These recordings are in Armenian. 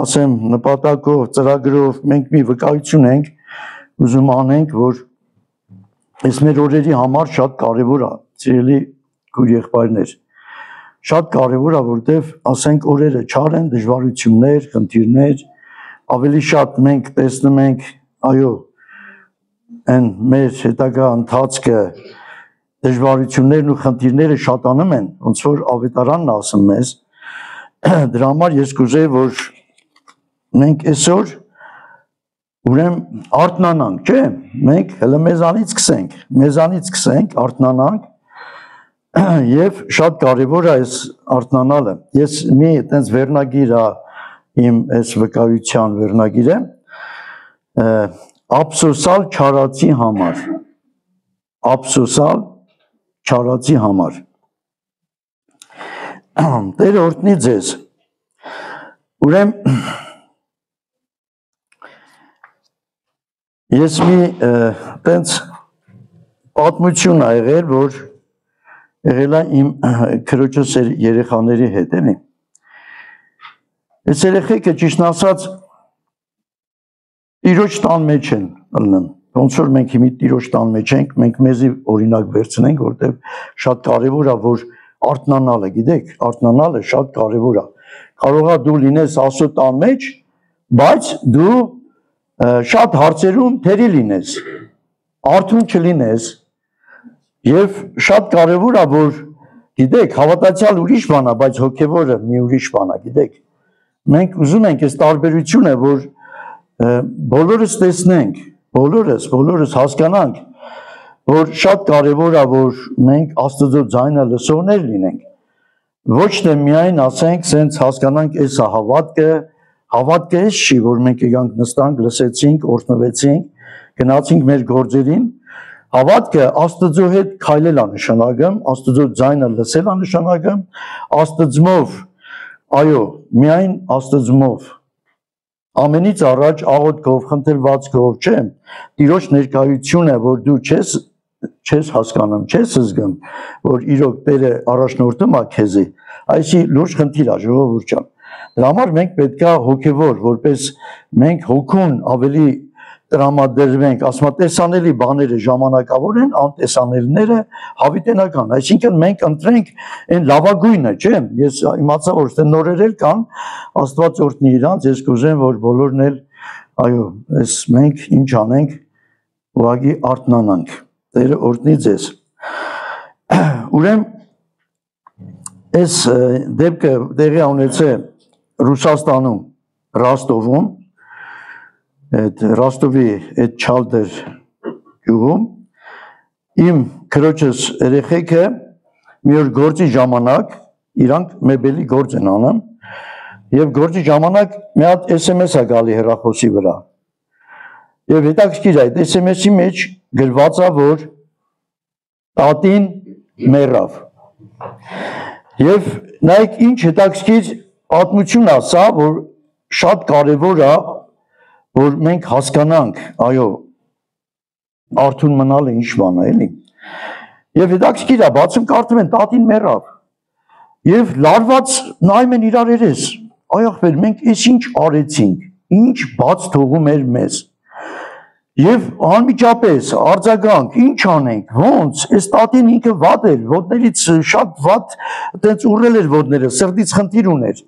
ասեմ նպատակով, ծրագրով մենք մի վկայություն ենք ուզում անենք, որ այս մեր օրերի համար շատ կարևոր է, սիրելի քույր եղբայրներ, շատ կարևոր է, որտեվ ասենք օրերը չար են, դժվարություններ, խնդիրներ, ավելի շատ մենք տեսնում ենք, այո, այն մեր հետագա ընթացքը դժվարություններն ու խնդիրները շատանում են, ոնց որ ավետարանն ասում մեզ, դրա համար ես կուզեի, որ մենք այսօր ուրեմն արթնանանք, չէ՞, մենք հələ մեզանից սկսենք, արթնանանք եւ շատ կարեւոր է այս արթնանալը։ Ես մի այտենց վերնագիր է իմ այս վկայության վերնագիրը, ափսոսալ չարացի համար։ Տերը օրհնի ձեզ։ Ուրեմն ես մի տենց պատմություն ա եղել, որ եղել է իմ քրոջս երեխաների հետ, էլի։ Այս երեխեքը ճիշտն ասած Տիրոջ տան մեջ են ելնում։ Ոնց որ մենք հիմա Տիրոջ տան մեջ ենք, մենք մեզի օրինակ վերցնենք, որտեղ շատ կարևոր է, որ արթնանալը, գիտեք, արթնանալը շատ կարևոր է։ Կարող է դու լինես Աստծո տան մեջ, բայց դու շատ հարցերում թերի լինես, արթուն չլինես, եւ շատ կարևոր է, որ գիտեք, հավատացյալ ուրիշ բան է, բայց հոգևորը մի ուրիշ բան է, գիտեք։ Մենք ուզում ենք այս տարբերությունը, որ բոլորս տեսնենք, բոլորս հասկանանք, որ շատ կարևոր է, որ մենք Աստծո ձայնը լսողներ լինենք։ Ոչ թե միայն ասենք, սենց հասկանանք, այս է հավատքը էս չի, որ մենք եկանք նստանք, լսեցինք, օրհնվեցինք, գնացինք մեր գործերին։ Հավատքը Աստծո հետ քայլել է նշանակում, Աստծո ձայնը լսել է նշանակում, Աստծմով, այո, միայն Աստծմով։ Ամենից առաջ աղոթքով, խնդրվածքով, չէ՞, Տիրոջ ներկայությունը, որ դու չես հասկանում, չես զգում, որ իրոք Տերը առաջնորդում է քեզի, այսի լուրջ խնդիր է, ժողովուրդ ջան։ Դրա համար մենք պետք է հոգևոր, որպես մենք հոգուն ավելի տրամադրվենք, ասում եմ, տեսանելի բաները ժամանակավոր են, անտեսանելիները հավիտենական, այսինքն մենք ընտրենք այն լավագույնը, չէ՞, ես իմացա, որ նորեր էլ կան, Աստված օրհնի իրանց, ես կուզեմ, որ բոլորն էլ, այո, այս մենք ինչ անենք, ուղղակի արթնանանք, Տերը օրհնի ձեզ։ Ուրեմն այս դեպքը տեղի ունեցել Ռուսաստանում, Ռոստովում, այդ Ռոստովի այդ Չալդեր գյուղում, իմ քրոջս երեխեքը մի օր գործի ժամանակ, իրանք մեբելի գործ են անում, եւ գործի ժամանակ մի հատ SMS է գալի հեռախոսի վրա։ Եվ հետաքրքիր է, այդ SMS-ի մեջ գրված է, որ տատին մեռավ։ Եվ նայեք ինչ հետաքրքիր պատմություն է սա, որ շատ կարևոր է, որ մենք հասկանանք, այո, արթուն մնալը ինչ բան է, էլի։ Եվ հետաքրքիր է, բացում կարդում են տատին մեռավ։ Եվ լարված նայում են իրար երես, այ ախպեր, մենք էս ինչ արեցինք, ինչ բաց թողում էր մեզ։ Եվ անմիջապես արձագանք, ինչ անենք, ոնց, այս տատին ինքը վատ էր, ոտներից շատ վատ, տենց ուռել էր ոտները, սրտից խնդիր ուներ։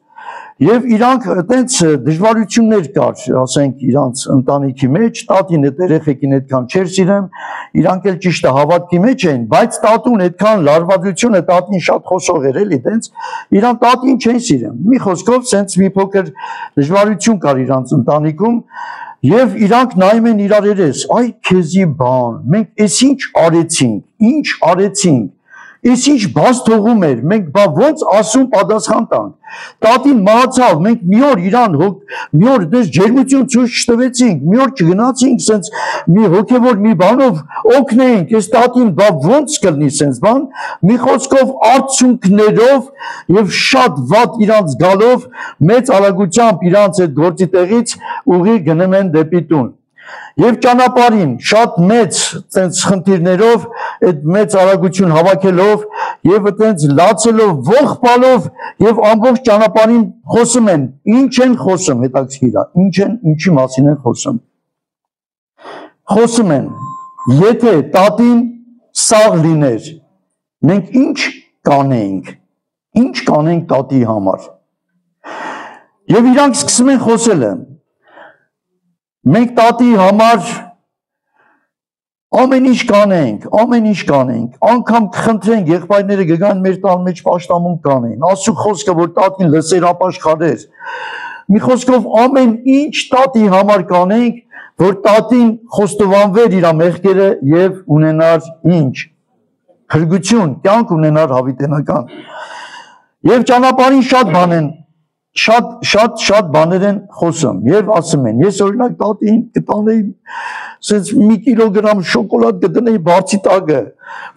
Եվ իրանք տենց դժվարություններ կար, ասենք, իրանց ընտանիքի մեջ, տատին այդ երեխեքին այդքան չէր սիրում, իրանք էլ ճիշտ է հավատքի մեջ էին, բայց տատուն այդքան լարվածությունը, տատին շատ խոսող էր, էլի, տենց, իրան տատին չեն սիրում։ Մի խոսքով, սենց մի փոքր դժվարություն կար իրանց ընտանիքում, եւ իրանք նայում են իրար երես, այ քեզի բան, մենք էս ինչ արեցինք, Ես ինչ բաց թողում էր, մենք բա ոնց ասում պատասխան տանք։ Տատին մահացավ, մենք մի օր իրան մի օր դες ջերմություն ցույց չտվեցինք, մի օր չգնացինք սենց մի հոգևոր մի բանով օգնեինք, այս տատին բա ոնց կլինի սենց բան, մի խոսքով արդյունքներով եւ շատ վատ իրանց գալով մեծ արագությամբ իրանց այդ գործի տեղից ուղի գնում են դեպի տուն։ Եվ ճանապարհին շատ մեծ տենց խնդիրներով այդ մեծ արագություն հավաքելով եւ այտենց լացելով ողբալով եւ ամբողջ ճանապարհին խոսում են ինչ են խոսում հետաքրքիր է ինչի մասին են խոսում են եթե տատին սաղ լիներ մենք ինչ կանենք տատի համար եւ իրանք սկսում են խոսել մենք տատի համար ամեն ինչ կանենք, անգամ կխնդրենք եղբայրները գգան մեր տան մեջ պաշտամունք կանեն, Աստծո խոսքը որ տատին լսեր ապաշխարեր, մի խոսքով ամեն ինչ տատի համար կանենք, որ տատին խոստովանվեր իր մեղքերը եւ ունենար ինչ, փրկություն, կյանք ունենար հավիտենական։ Եվ ճանապարհին շատ բաներ են խոսում եւ ասում են ես օրինակ տատին կտանեի sense մի կիլոգրամ շոկոլադ կդնեի բարձի տակը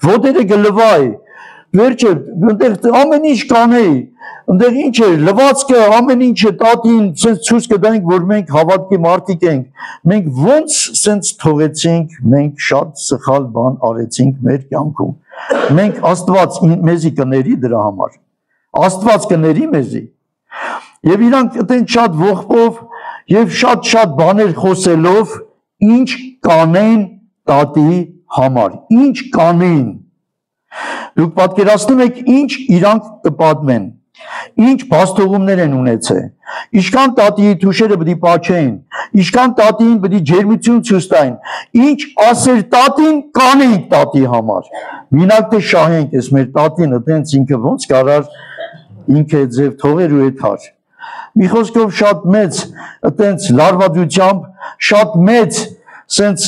ոտերը գլվայի վերջը այնտեղ ամեն ինչ կանեի այնտեղ ինչ է լվացքը ամեն ինչը տատին sense ցույց կտանք որ մենք հավատքի մարդիկ ենք մենք ոնց sense թողեցինք մենք շատ սխալ բան արեցինք մեր կյանքում մենք Աստված մեզի կների դրա համար Աստված կների մեզի Եվ իրանք այդենք շատ ողբով եւ շատ բաներ խոսելով ինչ կանեն տատի համար ինչ կանեն Դուք պատկերացնում եք ինչ իրանք կպատմեն ինչ բաստողումներ են ունեցել Ինչքան տատիի թուշերը պետք է պաչեն Ինչքան տատին պետք է ջերմություն ցույց տային ինչ ասեր տատին կանենք տատի համար Մինակ թե շահենք ես մեր տատին այդենց ինքը ոնց կարար ինքը ձև թողեր ու եթար Մի խոսքով շատ մեծ այտենց լարվածությամբ, շատ մեծ սենց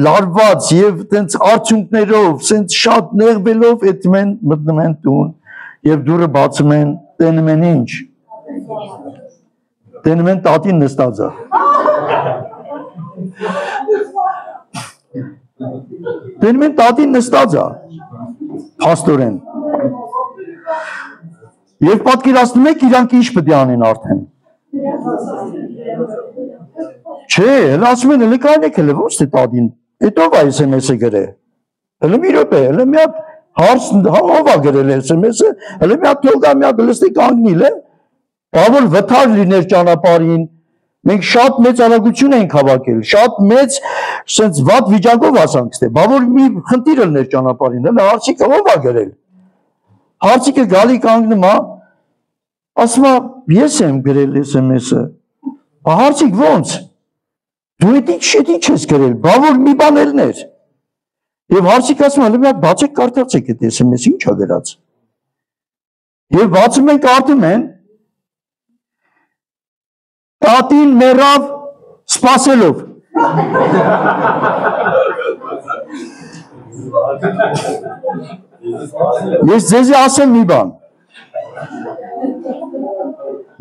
լարված եւ այտենց արդյունքներով, սենց շատ նեղվելով այդմեն մտնում են տուն եւ դուրը բացում են, տենում են ինչ։ Տենում են տատին նստածը։ Տենում են տատին նստածը։ Փաստորեն։ Եվ պատկերացնում եք իրանք ինչ պետք է անեն արդեն։ Չէ, հələ ասում են, հələ կանեք, հələ ոնց թե տատին, հետո վա SMS-ը գրե։ Հələ մի րոպե, հələ մի հատ հարց ով է գրել SMS-ը, հələ մի հատ թողա մի հատ լստի կանգնիլ է։ Բա որ վթար լիներ ճանապարհին, մենք շատ մեծ արագություն ենք հավաքել, շատ մեծ sense վատ վիճակով ասանք ստե։ Բա որ մի խնդիր լիներ ճանապարհին, հələ հարցիկը ով է գրել։ Հարցիկը գալի կանգնում է, ասում է, ես եմ գրել SMS-ը, հարցիկ ոնց, դու էդ ինչ ես գրել, բա որ մի բան էլներ, և հարցիկ ասում է, մի հատ բացեք կարդացեք էդ SMS-ը, ինչ է գրած, և բացում են կարդում են, տատին մեռավ սպասելով,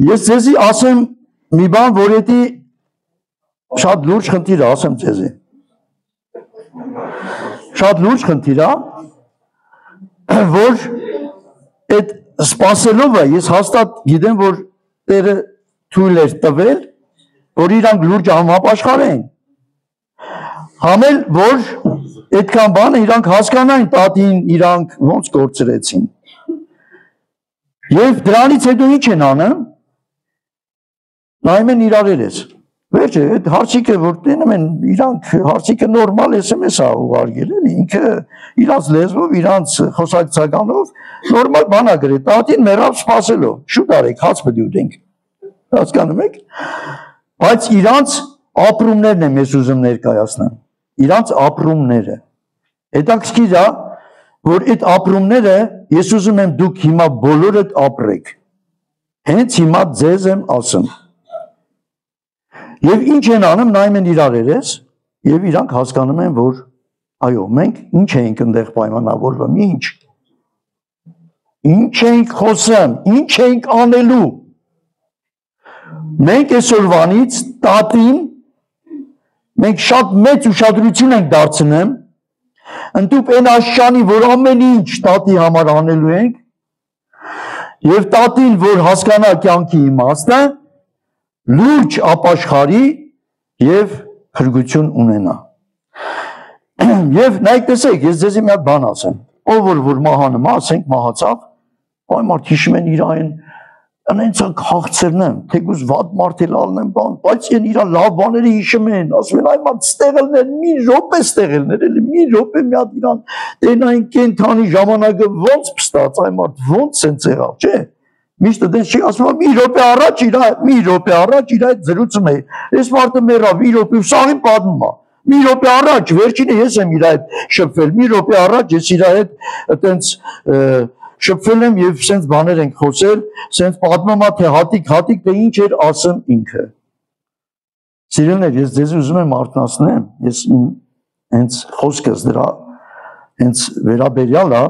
Ես ձեզի ասեմ մի բան, որ էդի շատ լուրջ խնդիր է, ասեմ ձեզի, շատ լուրջ խնդիր է, որ այդ սպասելով է, ես հաստատ գիտեմ, որ տերը թույլ էր տվել, որ իրանք լուրջ համապաշխարեն, համել, որ այդքան բանը իրանք հասկանային տատին իրանք ոնց կորցրեցին։ Եվ դրանից հետո ինչ են անում, նայում են իրարեր ես։ Վերջը, այդ հարցիկը, որ տենում են իրանք, հարցիկը նորմալ SMS է ուղարկել, ինքը իրանց լեզվով, իրանց խոսակցականով, նորմալ բան է գրել, տատին մեռավ սպասելով, շուտ արեք, հաց պետք է ուտենք, հասկանում եք, բայց իրանց ապրումներն եմ ես ուզում ներկայացնեմ, իրանց ապրումները, հետաքրքիր է, որ այդ ապրումները ես ուզում եմ դուք հիմա բոլորդ ապրեք, հենց հիմա ձեզ եմ ասում, և ինչ են անում, նայում են իրարեր ես, և իրանք հասկանում են, որ այո, մենք ինչ ենք ընդեղ պայմանավորվում, ինչ ենք խոսում, ինչ ենք անելու, մենք այսօրվանից տատին, մենք շատ մեծ ուշադրություն ենք դարձնում, ընդուպ են աշճանի, որ ամեն ինչ տատի համար անելու ենք, և տատին, որ հասկանա կյանքի իմաստը, լուրջ ապաշխարի և փրկություն ունենա։ Եվ նայեք տեսեք, ես ձեզի մի հատ բան ասեմ, ով որ մահանում է, ասենք մահացավ, այ մարդ հիշում են իր այն անենցակ հաղցերն եմ, թեկուզ վատ մարդ էլ ալնեմ բան, բայց են իր լավ բաները հիշում են, ասում են այ մարդ ստեղելներ, մի րոպե ստեղելներ, էլի մի րոպե մի հատ իրան տենային կենթանի ժամանակը ոնց փստած, այ մարդ ոնց են եղավ, չէ։ Միշտ դեն չի ասում մի րոպե առաջ իր այդ զրուցում է, այս մարդը մեռավ մի րոպե սաղին պատմում է, մի րոպե առաջ, վերջինը ես եմ իր այդ շփվել, մի րոպե առաջ ես իր այդ այտենց շփվել եմ եւ սենց բաներ ենք խոսել, սենց պատմում է թե հատիկ թե ինչ էր ասում ինքը։ Սիրելիներ, ես ձեզ ուզում եմ արթնացնեմ, ես հենց խոսքս դրա հենց վերաբերյալ է,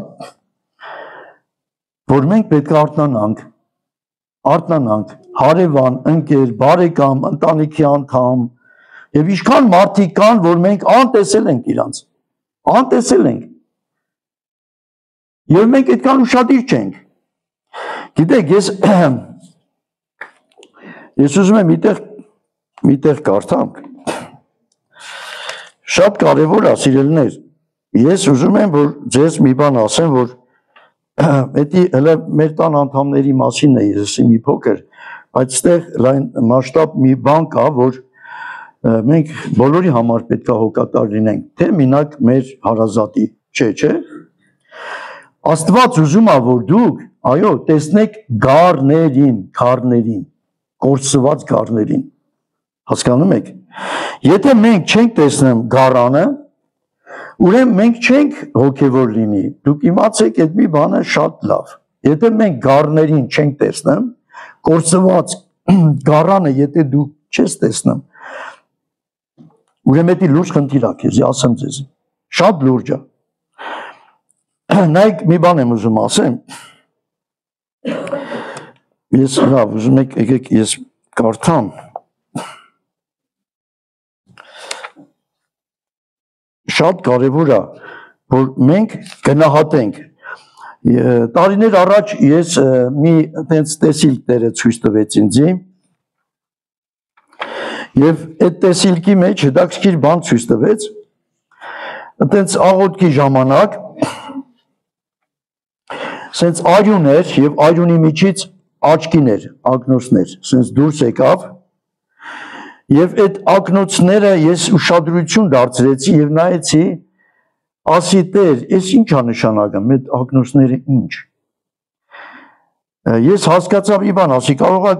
որ մենք պետք է արթնանանք, հարևան, ընկեր, բարեկամ, ընտանիքի անդամ, եւ ինչքան մարդիկ կան, որ մենք անտեսել ենք իրանց, անտեսել ենք։ Եվ մենք այդքան ուշադիր չենք։ Գիտեք, ես ուզում եմ միտեղ կարդամ։ Շատ կարևոր է, սիրելիներ։ Ես ուզում եմ, որ ձեզ մի բան ասեմ, որ էդի հələ մեր տան անդամների մասին է ես մի փոքր, բայց այդտեղ լայն մասշտաբ մի բան կա, որ մենք բոլորի համար պետք է հոգատար լինենք, թե մենակ մեր հարազատի, չէ։ Աստված ուզում է, որ դուք, այո, տեսնեք գառներին, կորսված գառներին, հասկանում եք, եթե մենք չենք տեսնում գառանը, ուրեմն մենք չենք հոգևոր լինի, դուք իմացեք այդ մի բանը շատ լավ, եթե մենք գառներին չենք տեսնում, կորսված գառանը, եթե դուք չես տեսնում, ուրեմն էդի լուրջ խնդիր է քեզ, ասեմ ձեզ, շատ լուրջ է։ Նայեք մի բան եմ ուզում ասեմ, ես լավ, ուզում եք եկեք ես կարդամ, շատ կարևոր է, որ մենք գնահատենք, տարիներ առաջ ես մի տենց տեսիլքները ցույց տվեց ինձի, եւ այդ տեսիլքի մեջ հետաքրքիր բան ցույց տվեց, տենց աղոթքի ժամանակ սենց արյուն էր և արյունի միջից աչքիներ, ակնոցներ, սենց դուրս եկավ և այդ ակնոցները ես ուշադրություն դարձրեցի և նայեցի, ասի տեր, ես ինչ է նշանակում, այդ ակնոցները ինչ։ Ես հասկացա մի բան, ասի կարող է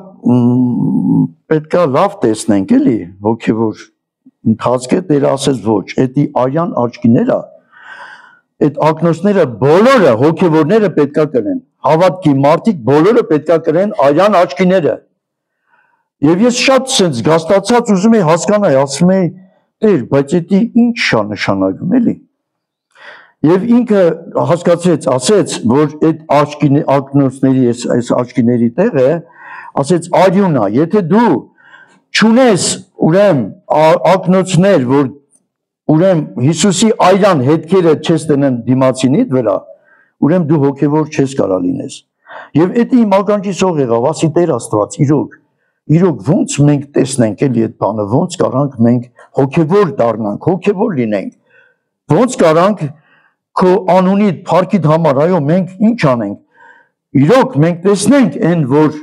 պետք է լավ տեսնենք էլի, հոգևոր ընթացքը Տերը ասեց ոչ, էդի արյան աչքիները այդ ակնոցները բոլորը հոգևորները պետքա կրեն, հավատքի մարդիկ բոլորը պետքա կրեն արյան աչքիները։ Եվ ես շատ սենց զգաստացած ուզում եի հասկանալ, ասում եի, Տեր, բայց էդի ինչ է նշանակում էլի։ Եվ ինքը հասկացրեց, ասեց, որ այդ ակնոցների, այս աչքիների տեղը, ասեց արյուն է, եթե դու չունես ուրեմն ակնոցներ, որ ուրեմն Հիսուսի այրան հետքերը չես տնեն դիմացինիդ վրա, ուրեմն դու հոգևոր չես կարա լինես։ Եվ էդի իմ ականջից եղավ, ասի Տեր Աստված, իրոք ոնց մենք տեսնենք էլի այդ բանը, ոնց կարանք մենք հոգևոր դառնանք, հոգևոր լինենք, ոնց կարանք քո անունիդ, փառքիդ համար, այո, մենք ինչ անենք, իրոք մենք տեսնենք այն, որ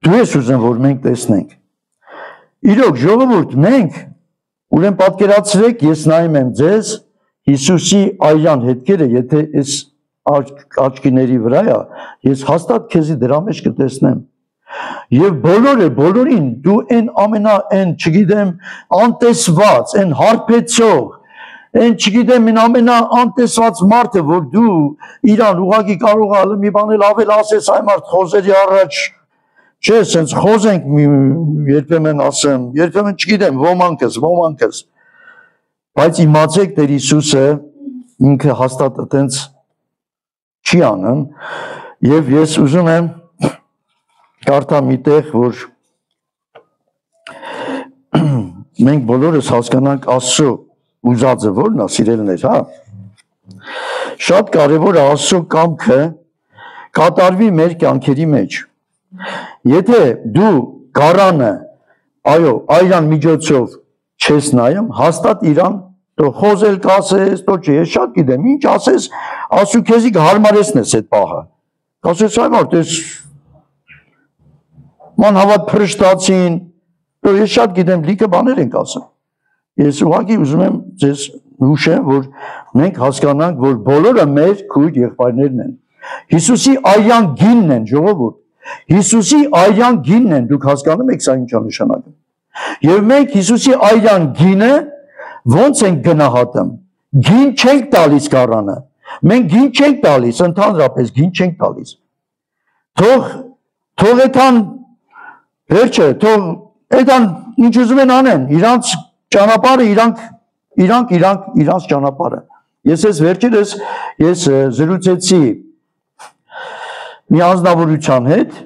դու ես ուզում, որ մենք տեսնենք։ Իրոք ժողովուրդ, մենք ուրեմն պատկերացրեք, ես նայում եմ ձեզ, Հիսուսի այրան հետքերը, եթե այս աչքիների վրա է, ես հաստատ քեզի դրա մեջ կտեսնեմ։ Եվ բոլորին դու այն չգիտեմ, անտեսված, այն հարբեցող, այն չգիտեմ, ամենաանտեսված մարդը, որ դու իրան ուղղակի կարող է մի բան էլ ավել ասես այ մարդ խոզերի առաջ, չէ, սենց խոզենք երբեմն ասեմ, երբեմն չգիտեմ, ոմանքս, բայց իմացեք Տեր Հիսուսը ինքը հաստատ այտենց չի անում, եւ ես ուզում եմ կարդամ մի տեղ, որ մենք բոլորս հասկանանք Աստծո ուզածը որն է, սիրելիներ, հա։ Շատ կարևոր է Աստծո կամքը կատարվի մեր կյանքերի մեջ։ Եթե դու գառանը, այո, այրան միջոցով չես նայում, հաստատ իրան Դու խոզել կասես, դու չէ, ես շատ գիտեմ, ինչ ասես, ասու քեզի հարմարեցնես այդ պահը։ Կասես այ մարդ, ես ման հավատ փրշտացին, դու ես շատ գիտեմ, լիքը բաներ ենք ասում։ Ես ուղղակի ուզում եմ ձեզ հուշեմ, որ մենք հասկանանք, որ բոլորը մեր քույր եղբայրներն են։ Հիսուսի արյան գինն են, ժողովուրդ։ Հիսուսի արյան գինն են, դուք հասկանում եք սա ինչ է նշանակում։ Եվ մենք Հիսուսի արյան գինը ոնց ենք գնահատում։ Գին չենք տալիս գարանը։ Մենք գին չենք տալիս, ընդհանրապես գին չենք տալիս։ Թող այդան վերջը, թող այդան ինչ ուզում են անեն, իրանց ճանապարհը իրանց ճանապարհը։ Ես վերջերս զրուցեցի մի անձնավորության հետ,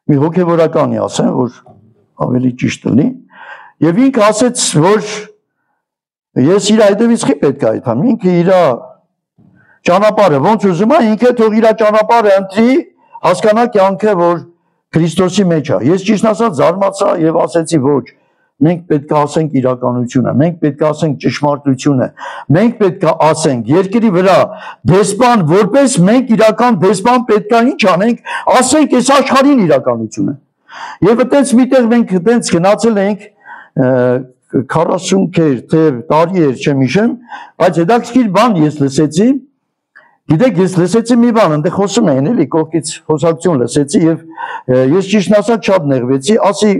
մի հոգևորականի ասեմ, որ ավելի ճիշտ լինի, եւ ինքը ասեց, որ ես իր այդևից խի պետք է այդամ, ինքը իր ճանապարհը ոնց ուզում է, ինքը թող իր ճանապարհը ընտրի, հասկանա կյանքը, որ Քրիստոսի մեջ է։ Ես ճիշտ ասած զարմացա եւ ասեցի ոչ, մենք պետք է ասենք իրականությունը, մենք պետք է ասենք ճշմարտությունը, մենք պետք է ասենք երկրի վրա դեսպան, որպես մենք իրական դեսպան պետք է ինչ անենք, ասենք այս աշխարհին իրականությունը։ Եվ այդպես միտեղ մենք այդպես գնացել ենք 40 քեր, թե տարի էր, չեմ հիշում, բայց հետաքրքիր բան ես լսեցի, գիտեք, ես լսեցի մի բան, այնտեղ խոսում էին, էլի, կողքից խոսակցություն լսեցի եւ ես ճիշտ ասած շատ նեղվեցի, ասի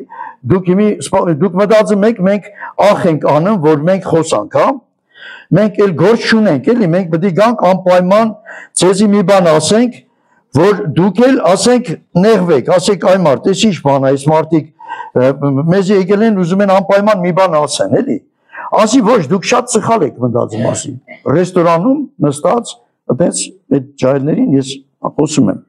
դուք մտածում եք, մենք ախ ենք անում, որ մենք խոսանք, հա։ Մենք էլ գործ չունենք, էլի, մենք պետք է գանք անպայման ցեզի մի բան ասենք, որ դուք էլ ասենք նեղվեք, ասեք այ մարդ, էս ինչ բան է, այս մարդիկ մեզ եկել են ուզում են անպայման մի բան ասեն, էլի։ Ասի ոչ, դուք շատ սխալ եք մտածում, ասի։ Ռեստորանում նստած, այդպես այդ ջահելներին ես խոսում եմ։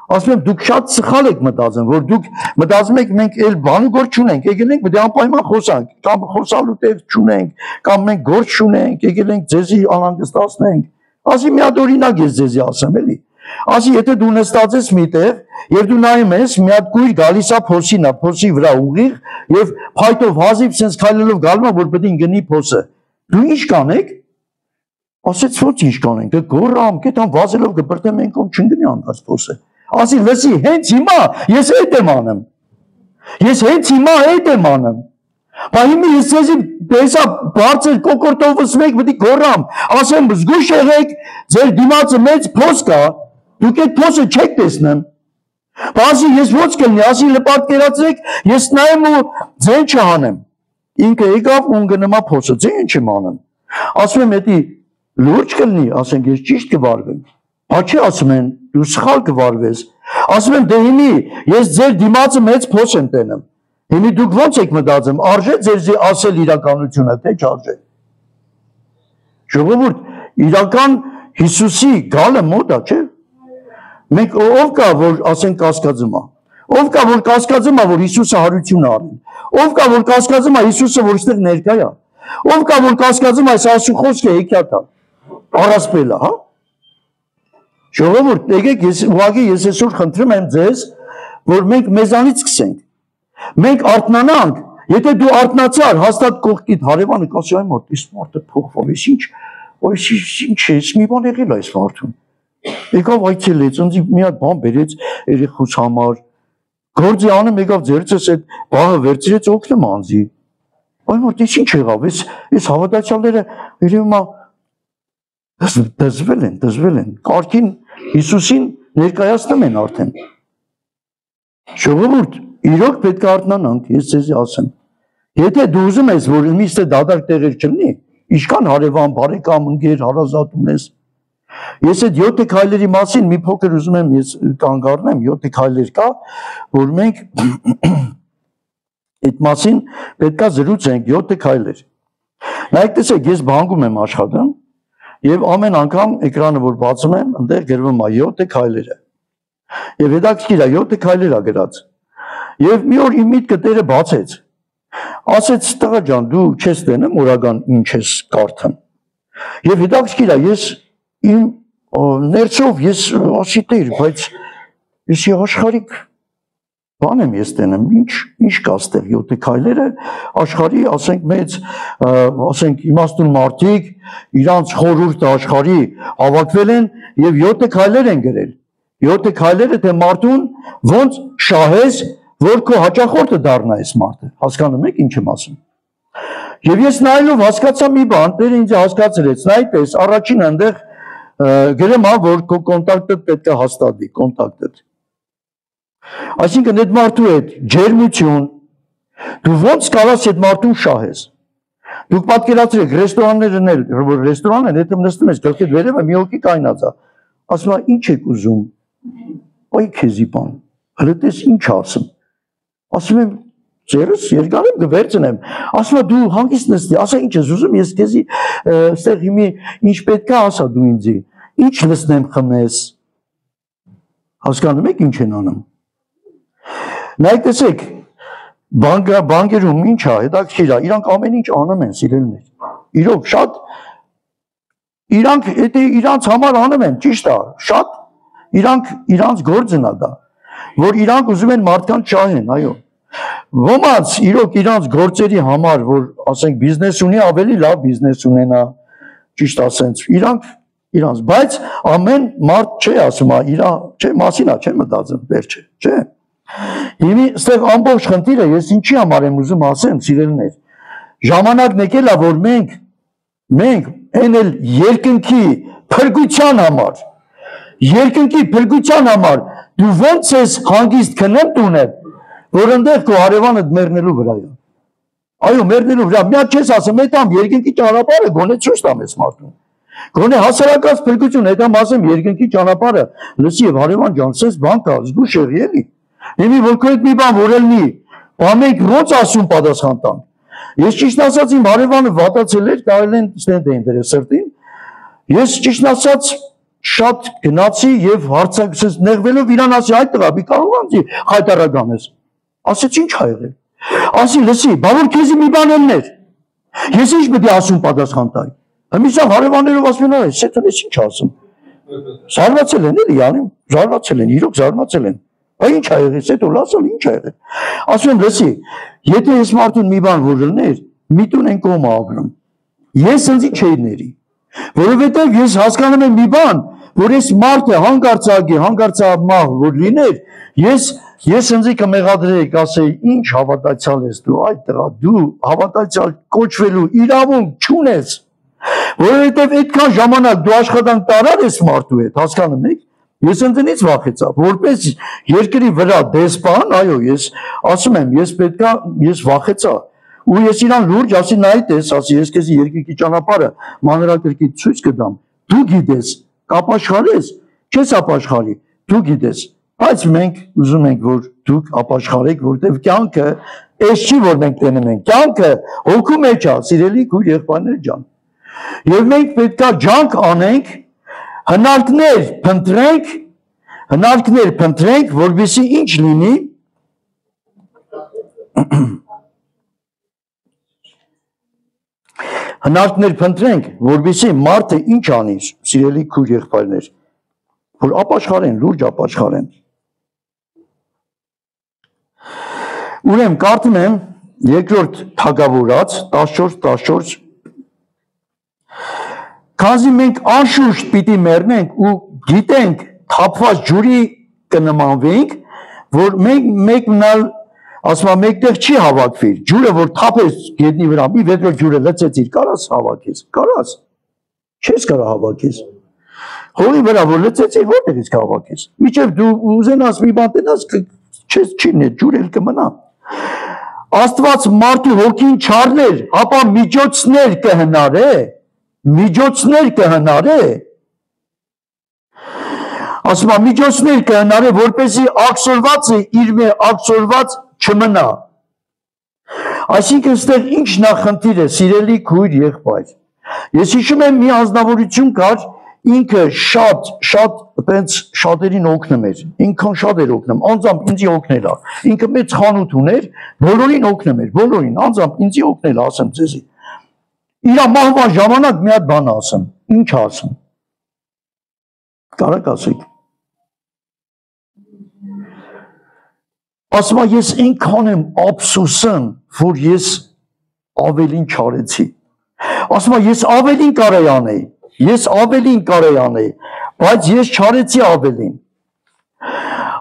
Ասում եմ դուք շատ սխալ եք մտածում, որ դուք մտածում եք մենք էլ բան ու գործ չունենք, եկել ենք պետք է անպայման խոսանք, կամ խոսալու տեղ չունենք, կամ մենք գործ չունենք, եկել ենք ձեզի անհանգստացնենք։ Ասի մի հատ օրինակ ես ձեզի ասեմ, էլի։ Ասի եթե դու նստած ես միտեղ եւ դու նայում ես մի հատ կույր գալիս է փոսինա, փոսի վրա ուղիղ եւ փայտով հազիվ sense քայլելով գալու է որ պետք է գնի փոսը։ Դու ինչ կանեք։ Ասեց ոչ ինչ կանենք, դե գորամ, կետան վազելով կբրտեմ մենք ում չընկնի անկած փոսը։ Ասի լսի, հենց հիմա ես այդ եմ անում։ Ես հենց հիմա այդ եմ անում։ Բայց հիմա ես ձեզի տեսա բարձր կոկորտովս մեկ պետք է գորամ, ասեմ զգուշ եղեք, ձեր դիմացը մեծ փոս կա, դուք այդ փոսը չեք տեսնում։ Բացի ես ոչ կլինի, ասի լպատկերացրեք, ես նայեմ ու ձեն չհանեմ։ Ինքը եկավ ու գնամա փոսը, ձեն չեմ անում։ Ասում եմ էդի լուրջ կլինի, ասենք ես ճիշտ կվարվեմ։ Աչի ասում են, դու սխալ կվարվես։ Ասում եմ դե հիմի ես ձեր դիմացը մեծ փոս եմ տենում։ Հիմի դուք ո՞նց եք մտածում, արժե ձեզի ասել իրականությունը, թե չարժե։ Ժողովուրդ, իրական Հիսուսի գալը մոտ է, չէ՞։ Մենք ով կա, որ ասենք կասկածում է։ Ով կա, որ կասկածում է, որ Հիսուսը հարություն է արել։ Ով կա, որ կասկածում է Հիսուսը, որ այստեղ ներկա է։ Ով կա, որ կասկածում է այս ասու խոսքը հեքիաթ է։ Առասպել է, հա։ Ժողովուրդ, եկեք ուղղակի ես այսօր խնդրում եմ ձեզ, որ մենք մեզանից սկսենք։ Մենք արթնանանք, եթե դու արթնացար, հաստատ կողքիդ հարևանը կասի այ մարդ, այս մարդը փոխվավ, ինչ է, մի բան եղել է այս մարդուն։ Եկավ այցելեց, ինձ մի հատ բան բերեց երեխուց համար։ Գործի անում եկավ ձերցս այդ բաղը վերցրեց օգնում անձի։ Այ մարդ, ինչ եղավ, այս հավատացյալները երևում է դզվել են, կարգին Հիսուսին ներկայացնում են արդեն։ Ժողովուրդ, իրոք պետք է արթնանանք, ես ձեզ ասեմ։ Եթե դու ուզում ես, որ իմիստը դատարկ տեղեր չլինի, ինչքան հարևան, բարեկամ, ընկեր, հարազատ ունես։ Ես այդ 7 քայլերի մասին մի փոքր ուզում եմ ես կանգ առնեմ, 7 քայլեր կա, որ մենք այդ մասին պետք է զրուցենք 7 քայլեր։ Նայեք տեսեք, ես բանկում եմ աշխատում եւ ամեն անգամ էկրանը որ բացում եմ, այնտեղ գրվում է 7 քայլերը։ Եվ հետաքրքիր է 7 քայլեր է գրած։ Եվ մի օր իմ միտքը Տերը բացեց։ Ասեց տղա ջան, դու չես տենում օրական ինչ ես կարդում։ Եվ հետաքրքիր է, ես իմ ներսով ես ասի Տեր, բայց ես աշխարհիկ բան եմ ես տենեմ, ինչ կա ստեղ 7 քայլերը աշխարհի, ասենք մեծ, ասենք իմաստուն մարդիկ, իրանց խորհուրդը աշխարհի հավաքվել են եւ 7 քայլեր են գրել։ 7 քայլերը թե մարդուն ոնց շահես, որ քո հաճախորդը դառնա այս մարդը։ Հասկանում եք ինչ եմ ասում։ Եվ ես նայելով հասկացա մի բան, Տերը ինձ հասկացրեց, նայպես առաջին այնտեղ գրեմ, որ քո կոնտակտը պետք է հաստատվի, կոնտակտը։ Այսինքն այդ մարդու հետ ջերմություն, դու ոնց կարաս այդ մարդուն շահես։ Դուք պատկերացրեք ռեստորաններն էլ, որ ռեստորան են, հետո նստում ես գլխիդ վերևը մի հոգի կայնած է։ Ասում է ինչ եք ուզում։ Ոյ քեզի բան։ Հələ տես ինչ ասում։ Ասում եմ ձերս երկարեմ կվերցնեմ։ Ասում է դու հանգիստ նստի, ասա ինչ ես ուզում, ես քեզի այստեղ հիմի ինչ պետք է ասա դու ինձի։ Ինչ լսնեմ խմես։ Հասկանում եք ինչ են անում։ Նայեք տեսեք, բանկերում ինչ է, հետաքրքիր է, իրանք ամեն ինչ անում են, սիրելիներ։ Իրոք շատ իրանք իրանց համար անում են, ճիշտ է, շատ իրանց գործն է դա, որ իրանք ուզում են մարդկանց շահեն, այո։ Ոմանց իրոք իրանց գործերի համար, որ ասենք բիզնես ունի, ավելի լավ բիզնես ունենա, ճիշտ ասենց, իրանց, բայց ամեն մարդ չէ ասում, չէ, մասին է, չէ մտածում, վերջը, չէ։ Հիմի ստեղ ամբողջ խնդիրը, ես ինչի համար եմ ուզում ասեմ, սիրելիներ, ժամանակն եկել է, որ մենք այն էլ երկնքի փրկության համար, դու ոնց ես հանգիստ քնեմ տունել, որ ընդեղ քո հարևանդ մեռնելու վրա է։ Այո, մեռնելու վրա, միակ չես ասում, այդամ երկնքի ճանապարհը գոնե ցույց տամ ես մարդուն։ Գոնե հասարակած փրկություն, այդամ ասեմ երկնքի ճանապարհը, լսի եւ հարևան ջան, սես բան կա, զգուշ եղի էլի։ Իմի որ քո հետ մի բան որելնի, ամենք ոնց ասում պատասխան տան։ Ես ճիշտ ասած իմ հարևանը վատացել էր, կարել են ստենդ էին դրել սրտին։ Ես ճիշտ ասած շատ գնացի եւ հարցակցեց նեղվելով իրան ասի այդ տղա, մի կարող անցի խայտարական ես։ Ասեց ինչ ա եղել։ Ասի լսի, բա որ քեզի մի բան ելներ։ Ես ինչ պետք է ասում պատասխան տայի։ Հիմա հարևաններով ասում են, «Սեթ ես ինչ ասում»։ Զարմացել են էլի, անում, զարմացել են, իրոք զարմացել են։ Բա ինչ ա եղել, սեթ լասալ ինչ ա եղել։ Ասում եմ, լսի, եթե ես մարդուն մի բան որ ելներ, մի տուն են կողմ ապրում։ Ես ինձ չէի ների, որովհետև ես հասկանում եմ մի բան, որ այս մարդը հանգարցամահ որ լիներ, ես ինձ կմեղադրեի, կասեի, ինչ հավատացյալ ես դու, այդ տղա, դու հավատացյալ կոչվելու իրավունք չունես, որովհետև այդքան ժամանակ դու աշխատանք տարար ես մարդու հետ, հասկանում եք, ես ինձնից վախեցա, որպես երկրի վրա դեսպան, այո, ես ասում եմ, ես վախեցա, ու ես իրան լուրջ ասի նայ տես, ասի ես քեզ երկրի ճանապարհը մանրակրկիտ ցույց կտամ, դու գիտես, կապաշխարես, չես ապաշխարի, դու գիտես, բայց մենք ուզում ենք, որ դուք ապաշխարեք, որտեղ կյանքը այս չի, որ մենք տենում ենք, կյանքը հոգու մեջ է, սիրելի քույր եղբայրներ ջան, եւ մենք պետքա ջանք անենք, հնարքներ փնտրենք, որովհետեւ ինչ լինի, հնարքներ փնտրենք, որովհետեւ մարդը ինչ անի, սիրելի քույր եղբայրներ, որ ապաշխարեն, լուրջ ապաշխարեն։ Ուրեմն կարդում եմ երկրորդ Թագավորաց 14:14 Քանզի մենք անշուշտ պիտի մեռնենք ու գիտենք թափված ջուրի կնմանվենք, որ մենք մեկնալ ասում եմ մեկտեղ չի հավաքվի, ջուրը որ թափես գետնի վրա, մի վեդրո ջուրը լցեցիր, կարաս հավաքես, կարաս, չես կարա հավաքես, հողի վրա որ լցեցիր, որտեղից կհավաքես, մինչև դու ուզենաս մի բան տենաս, չես չինի, ջուրը էլ կմնա, Աստված մարդու հոգին չառներ, ապա միջոցներ կհնարե, ասում եմ միջոցներ կհնարե, որպեսզի ակսորվածը իր մե ակսորված չմնա։ Այսինքն ստեղ ինչ նախնդիր է, սիրելի քույր եղբայր։ Ես հիշում եմ մի անձնավորություն կար, ինքը շատ տենց շատերին օգնում էր, ինքան շատ էր օգնում, անձամբ ինձի օգնել է, ինքը մեծ խանութ ուներ, բոլորին օգնում էր, բոլորին, անձամբ ինձի օգնել է, ասեմ ձեզի։ Իրա մահվան ժամանակ մի հատ բան ասեմ, ինչ ասեմ։ Կարաք ասեք։ ասում եմ ես այնքան եմ ափսոսում, որ ես ավելին չարեցի։ Ասում եմ ես ավելին կարեի անեի, բայց ես չարեցի ավելին։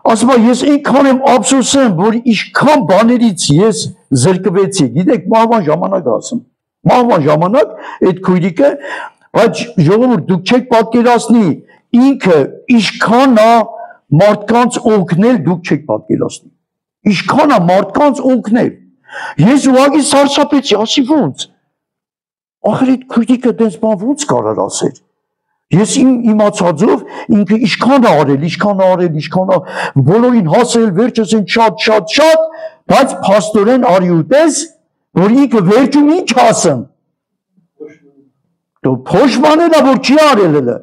Ասում եմ ես այնքան եմ ափսոսում, որ ինչքան բաներից ես զրկվեցի, գիտեք, մահվան ժամանակ ասում, մահվան ժամանակ այդ քույրիկը, բայց ժողովուրդ դուք չեք պատկերացնի ինքը ինչքան է մարդկանց օգնել, դուք չեք պատկերացնի, ինչքան է մարդկանց օգնել, ես ուղղակի սարսափեցի, ասի ոնց, ախր այդ քույրիկը դες բան ոնց կարար ասել, ես իմացածով ինքը ինչքան է բոլորին հասել, վերջս են շատ, բայց փաստորեն արի ուտես, որ ինքը վերջում ինչ ասեմ, փոշմանելա, որ չի արել էլը,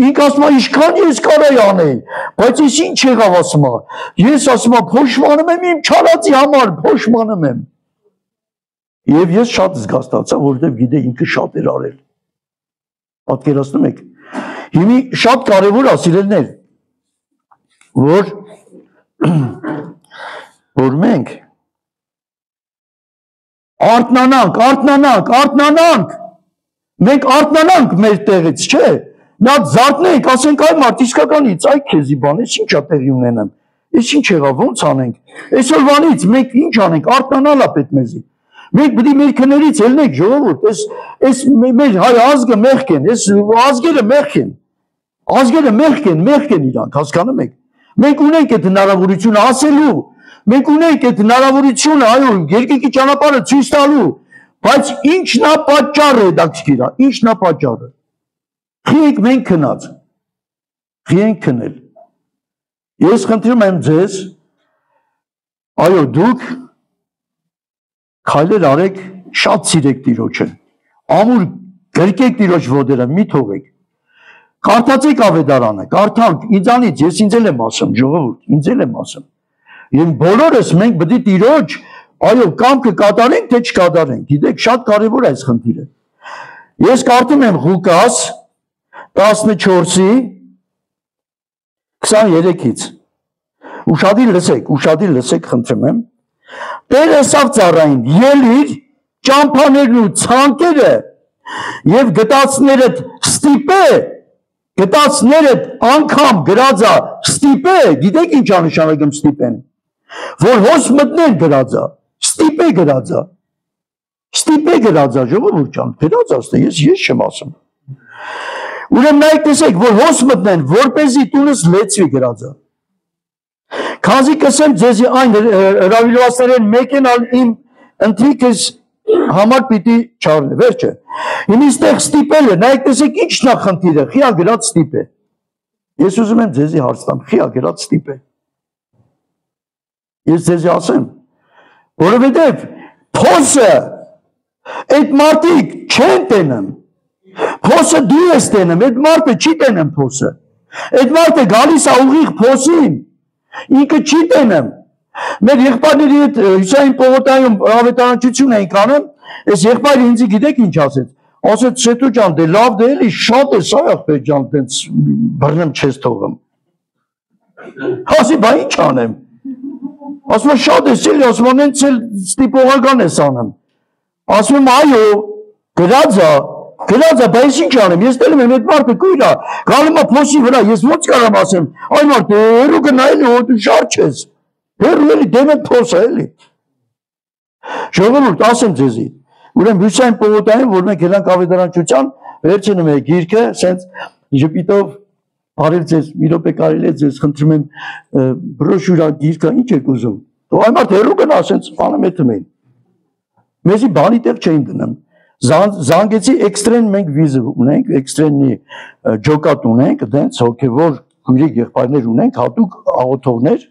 ինք ասում է ինչքան ես կարայի անել, բայց ես ինչ եղավ ասում է, ես ասում եմ փոշմանում եմ իմ չարածի համար, փոշմանում եմ, և ես շատ զգաստացա, որովհետև գիտե ինքը շատ էր արել, պատկերացնում եք, հիմի շատ կարևոր է սիրելիներ, որ մենք արթնանանք, մենք արթնանանք մեր տեղից, չէ, նա զարթնենք, ասենք այ մարդ իսկականից, այ քեզի բան, ես ինչա տեղի ունենեմ, ես ինչ եղավ, ոնց անենք, այսօրվանից մենք ինչ անենք, արթնանալ է պետք մեզի, մենք պետք է մեր քներից ելնենք ժողովուրդ, այս մեր հայ ազգը մեղք են, այս ազգերը մեղք են իրանք, հասկանում եք, մենք ունենք այդ հնարավորությունը ասելու, մենք ունենք այդ հնարավորությունը, այո, երկինքի ճանապարհը ցույց տալու, բայց ինչն է պատճառը, հետաքրքիր է, ինչն է պատճառը։ Խի ենք մենք քնած, խի ենք քնել։ Ես խնդրում եմ ձեզ, այո, դուք քայլեր արեք, շատ սիրեք Տիրոջը, ամուր գրկեք Տիրոջ ոտերը, մի թողեք։ Կարդացեք Ավետարանը, կարդանք, ինձանից, ես ինձ էլ եմ ասում, ժողովուրդ, ինձ էլ եմ ասում։ Եվ բոլորս մենք պետք է Տիրոջ, այո, կամքը կատարենք, թե չկատարենք, գիտեք, շատ կարևոր է այս խնդիրը։ Ես կարդում եմ Ղուկաս 14-ի 23-ից։ Ուշադիր լսեք, խնդրում եմ։ Տերը ասավ ծառային, ելիր ճամփաներն ու ցանկերը եւ գտածներդ ստիպե, գտածներդ անգամ գրածա ստիպե, գիտեք ինչ է նշանակում ստիպեն, որ հոս մտնեն գրածա, ստիպե գրածա, ժողովուրդ ջան, գրածա, ես չեմ ասում։ Ուրեմն նայեք տեսեք, որ հոս մտնեն, որպեսզի տունս լեցվի գրածա։ Քանզի կսեմ ձեզի այն հրավիրվածներին մեկն ալ իմ ընթրիքս համար պիտի չարնի, վերջը։ Հիմի ստեղ ստիպել է, նայեք տեսեք ինչն է խնդիրը, խիա գրած ստիպ է։ Ես ուզում եմ ձեզի հարց տամ, խիա գրած ստիպ է։ Ես ձեզի ասեմ, որովհետև փոսը այդ մարդիկ չեն տենում, փոսը դու ես տենում, այդ մարդը չի տենում փոսը, այդ մարդը գալիս է ուղիղ փոսին, ինքը չի տենում, մեր եղբայրների հետ Հյուսային Պողոտայում ավետարանչություն էինք անում, այս եղբայրը ինձ գիտեք ինչ ասեց, Սետու ջան, դե լավ դե էլի շատ է սա եղբայր ջան, տենց բռնեմ չես թողում, ասի բա ինչ անեմ, ասում եմ շատ ես էլի, ասում եմ հենց էլ ստիպողական ես անում, ասում եմ այո, գրածա, բա ես ինչ անեմ, ես տելում եմ այդ մարդը կույր է, գալում է փոսի վրա, ես ոնց կարամ ասեմ, այ մարդ, հերու գնայելի, հո դու շարջ ես, հերու էլի, դեմ այդ փոսը էլի։ Ժողովուրդ, ասեմ ձեզի, ուրեմն Հյուսային Պողոտայում, որ մենք ելանք ավետարանչության, վերջնում է գիրքը, սենց ժպիտով բարև ձեզ, մի րոպե կարելի է ձեզ խնդրում եմ բրոշյուրա գիրքը, ինչ եք ուզում, այ մարդ հերու գնա, սենց անամետում էին, մեզի բանի տեղ չէին դնում, Զանգեցի էքստրեն մենք վիզը ունենք, էքստրենի ջոկատ ունենք, դենց հոգևոր քույրիկ եղբայրներ ունենք, հատուկ աղոթողներ,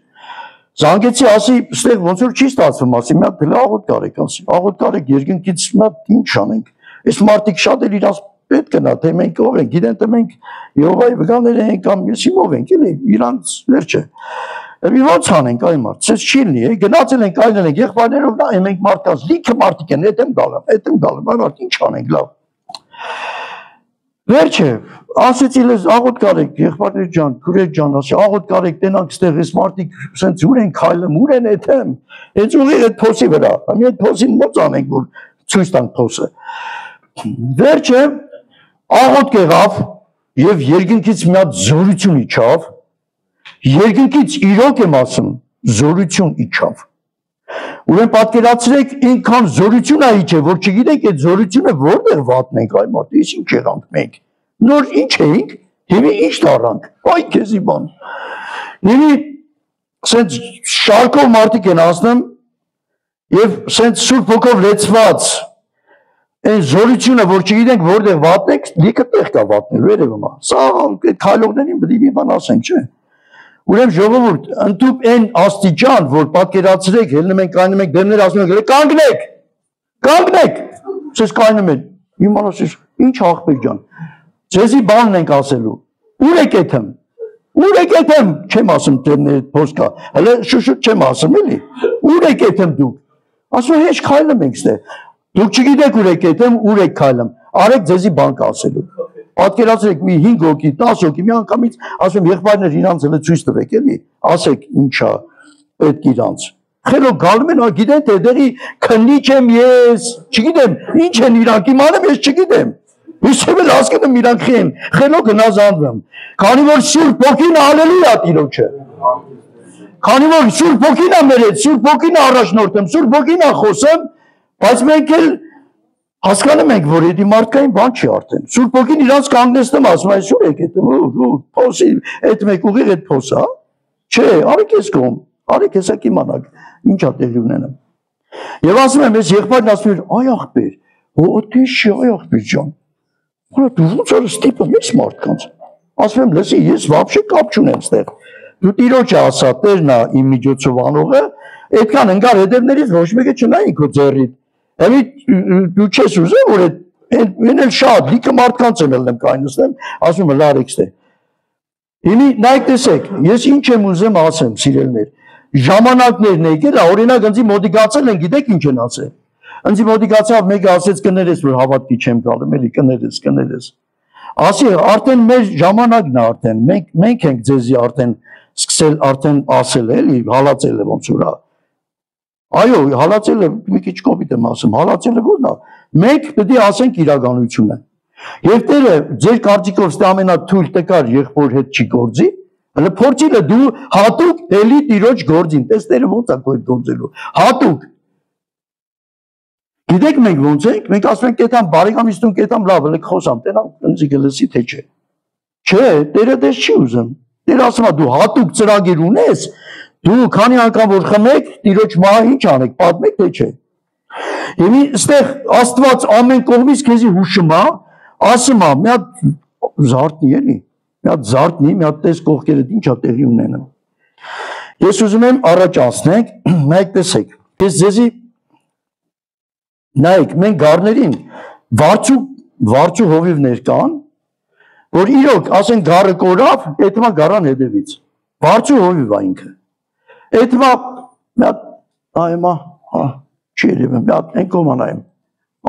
զանգեցի ասի, ստեղ ոնց որ չի ստացվում, ասի, մի հատ դե աղոթ կարեք, ասի, աղոթ կարեք, երկնքից մի հատ ինչ անենք, այս մարդիկ շատ էլ իրանց պետք կնա, թե մենք ով ենք, գիտեն թե մենք Եհովայի վկաներ ենք կամ եսիմ ով ենք, էլի, իրանց վերջը, մի ոնց անենք այ մարդ, սենց չի լինի, գնացել ենք, այնել ենք, եղբայրներով նայում ենք մարդկանց, լիքը մարդիկ են, էդ եմ գալում, այ մարդ ինչ անենք, լավ։ Վերջը, ասեցի լեզ աղոտ կարեք, եղբայրներ ջան, քուրեր ջան, ասի աղոտ կարեք, տենանք ստեղ էս մարդիկ սենց ուր են քայլում, ուր են էթեմ, հենց ուղիղ այդ փոսի վրա, մի այդ փոսին մոծ անենք, որ ցույց տանք փոսը։ Վերջը, աղոտ կեղավ եւ երկնքից մի հատ զորություն իջավ, երկնքից իրոք եմ ասում, զորություն իջավ։ Ուրեմն պատկերացրեք ինքան զորություն է իջե, որ չգիտենք այդ զորությունը որտեղ վատնենք, այ մարդ, ես ինչ եղանք մենք։ Նոր ինչ էինք, հիմի ինչ դառանք, այ քեզի բան։ Հիմի սենց շարքով մարդիկ են ասնում եւ սենց Սուրբ Հոգով լեցված այն զորությունը, որ չգիտենք որտեղ վատնենք, լիքը տեղ կա վատնել, վերևում է։ Սա այդ քայլողներին պետք է մի բան ասենք, չէ՞։ Ուրեմն ժողովուրդ, ընդդուք այն աստիճան, որ պատկերացրեք, ելնում ենք, կայնում ենք, դեմներ ասում ենք, կանգնեք, կանգնեք, ցես կայնում են, իմ ասես, ինչ աղբեր ջան, ձեզի բանն ենք ասելու, ուր եք եթեմ, չեմ ասում դեմներ փոսկա, հələ շուշուտ չեմ ասում, էլի, ուր եք եթեմ դուք, ասում հեչ քայլում ենք ստեղ, դուք չգիտեք ուր եք եթեմ, ուր եք քայլում, արեք ձեզի բան կասելու։ Պատկերացրեք մի 5 հոգի, 10 հոգի, մի անգամից ասում եղբայրներ իրանց էլ ցույց տվեք, էլի, ասեք ինչա պետք իրանց։ Խելոք գալում են, գիտեն թե դեղի քննիչ եմ ես, չգիտեմ, ինչ են իրանք, իմանեմ ես չգիտեմ։ Ես էլ հասկանում իրանք խեն, խելոք հնազանդվում։ Քանի որ Սուրբ Հոգին հալելույա Տիրոջը։ Քանի որ Սուրբ Հոգին է մեր հետ, Սուրբ Հոգին է առաջնորդում, Սուրբ Հոգին է խոսում, բայց մենք էլ հասկանում ենք, որ դա մարդկային բան չի արդեն։ Սուրբ Հոգին իրանց կանգնեցնում, ասում այս ուր եք այդտեղ, փոսի, այդ մեկ ուղիղ այդ փոսը, հա։ Չէ, արեք ես կողմ, արեք հեսա կիմանաք, ինչա տեղի ունենամ։ Եվ ասում եմ, ես եղբայրն ասում եմ, այ աղբեր, թե չի, այ աղբեր ջան։ Հորա դու ոնց որ ստիպում ես մարդկանց։ Ասում եմ, լսի, ես вообще կապ չունեմ ստեղ։ Դու Տիրոջը ասա, Տերն է իմ միջոցով անողը, այդքան ընկար հետևներից ոչ մեկը չնայի քո ձեռիդ։ Էլի դու չես ուզում, որ այն էլ շատ, լիքը մարդկանց եմ ելնեմ կայնացնեմ, ասում եմ լարեք ստե։ Հիմի նայեք տեսեք, ես ինչ եմ ուզում ասեմ, սիրելներ, ժամանակներն եկել, օրինակ ինձ մոտիկացել են, գիտեք ինչ են ասել։ Ինձ մոտիկացավ մեկը ասեց կներես, որ հավատքի չեմ գալու, էլի կներես։ Ասի, արդեն մեր ժամանակն է արդեն, մենք ենք ձեզի արդեն սկսել արդեն ասել, էլի, հալածել է ոնց որ։ Այո, հալածելը մի քիչ կոպիտ եմ ասում, հալածելը ո՞րն է։ Մենք պետք է ասենք իրականությունը։ Եվ Տերը ձեր կարծիքով ստե ամենաթույլ տկար եղբոր հետ չի գործի, հələ փորձիլը դու հատուկ էլի Տիրոջ գործին, տես Տերը ո՞նց է քո հետ գործելու։ Հատուկ։ Գիտեք մենք ո՞նց ենք, մենք ասում ենք կետամ բարեկամից տուն կետամ լավ, հələ խոսամ, տենամ ինձ գլսի թե չէ։ Չէ, Տերը դες չի ուզում։ Տերը ասում է դու հատուկ ծրագիր ունես, դու քանի անգամ որ խմեք, Տիրոջ մահը ինչ անեք, պատմեք թե չէ։ Հիմի այստեղ Աստված ամեն կողմից քեզի հուշում է, ասում է, մի հատ զարթնի էլի, մի հատ զարթնի, մի հատ տես կողքերդ ինչա տեղի ունենում։ Ես ուզում եմ առաջ անցնենք, նայեք տեսեք, ես ձեզի նայեք, մենք գառներին վարձու հովիվներ կան, որ իրոք, ասենք գառը կորավ, հետմա գառան հետևից, վարձու հովիվ է ինքը։ Հետմա, մի հատ, այմա, չի երևեմ, մի հատ են կոմանայեմ,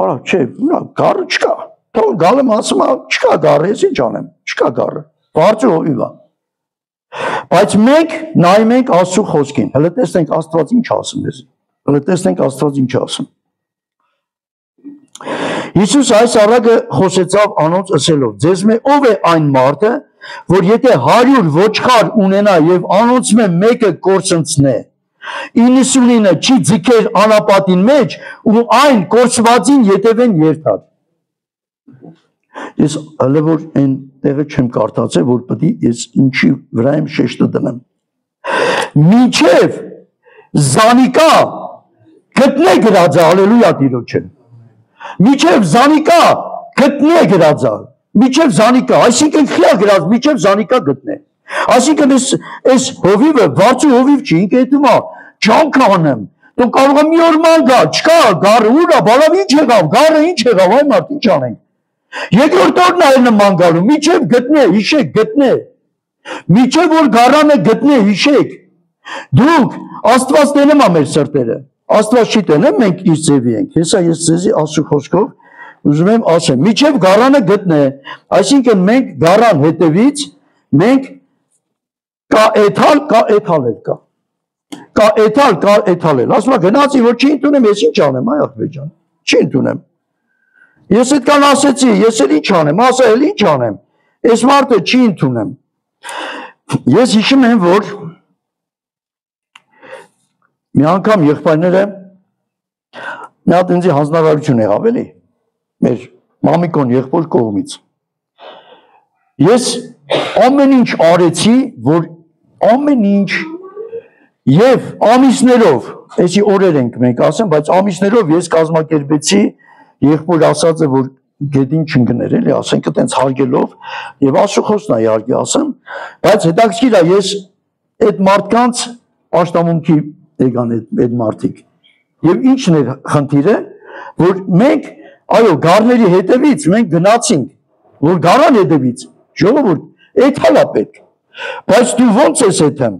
արա, չէ, գառը չկա, թող գալեմ ասում, չկա գառը, ես ինչ անեմ, չկա գառը, վարձու հովիվ է։ Բայց մենք նայում ենք Աստծո խոսքին, հələ տեսնենք Աստված ինչ ասում ես, հələ տեսնենք Աստված ինչ ասում։ Հիսուս այս առակը խոսեցավ անոնց ասելով, ձեզ մե ով է այն մարդը, որ եթե 100 ոչխար ունենա եւ անոնց մե մեկը կորցնցնե, 99-ը չի ձգեր անապատին մեջ ու այն կորցվածին ետևեն երթար։ Ես հələ որ այն տեղը չեմ կարդացել, որ պետք է ես ինչի վրա եմ շեշտը դնեմ։ Մինչև զանիկա գտնե գրածը, հալելույա Տիրոջը։ Միջև զանիկա գտնե գրածը, միջև զանիկա, այսինքն խիա գրած, միջև զանիկա գտնե։ Այսինքն այս հովիվը, վարձու հովիվ չի, ինքը հետում է, ջանք անեմ, դու կարող է մի օր ման գա, չկա, գառը ուր է, բալավ ինչ եղավ, գառը ինչ եղավ, այ մարդ ինչ անենք։ Երկրորդ օրն այլ նման գալու, միջև գտնե, հիշեք, գտնե, միջև որ գառանը գտնե, հիշեք, դուք Աստված տենում է մեր սրտերը, Աստված չի տենում, մենք իր ձևի ենք, հեսա ես ձեզի Աստծո խոսքով ուզում եմ ասեմ, միջև գարանը գտնե, այսինքն մենք գարան հետևից, մենք կա էթալ էլ կա։ Կա էթալ էլ, ասում գնացի, որ չի ընդունեմ, ես ինչ անեմ, այ աղբեր ջան, չի ընդունեմ։ Ես այդքան ասեցի, ես էլ ինչ անեմ, ասա էլ ինչ անեմ, այս մարդը չի ընդունեմ։ Ես հիշում եմ, որ մի անգամ եղբայրները մի հատ ինձի հանձնարարություն եղավ էլի, մեր մամիկոն եղբոր կողմից։ Ես ամեն ինչ արեցի, որ ամեն ինչ եւ ամիսներով, այսի օրեր ենք մենք ասեմ, բայց ամիսներով ես կազմակերպեցի եղբոր ասածը, որ գետին չընկներ էլի, ասենք այտենց հարգելով եւ Աստծո նա իհարկե ասեմ, բայց հետաքրքիր է ես այդ մարդկանց աշտամունքի եկան այդ մարդիկ։ Եվ ինչն էր խնդիրը, որ մենք, այո, գարների հետևից մենք գնացինք, որ գարան հետևից, ժողովուրդ, էթալ է պետք, բայց դու ոնց ես էթեմ,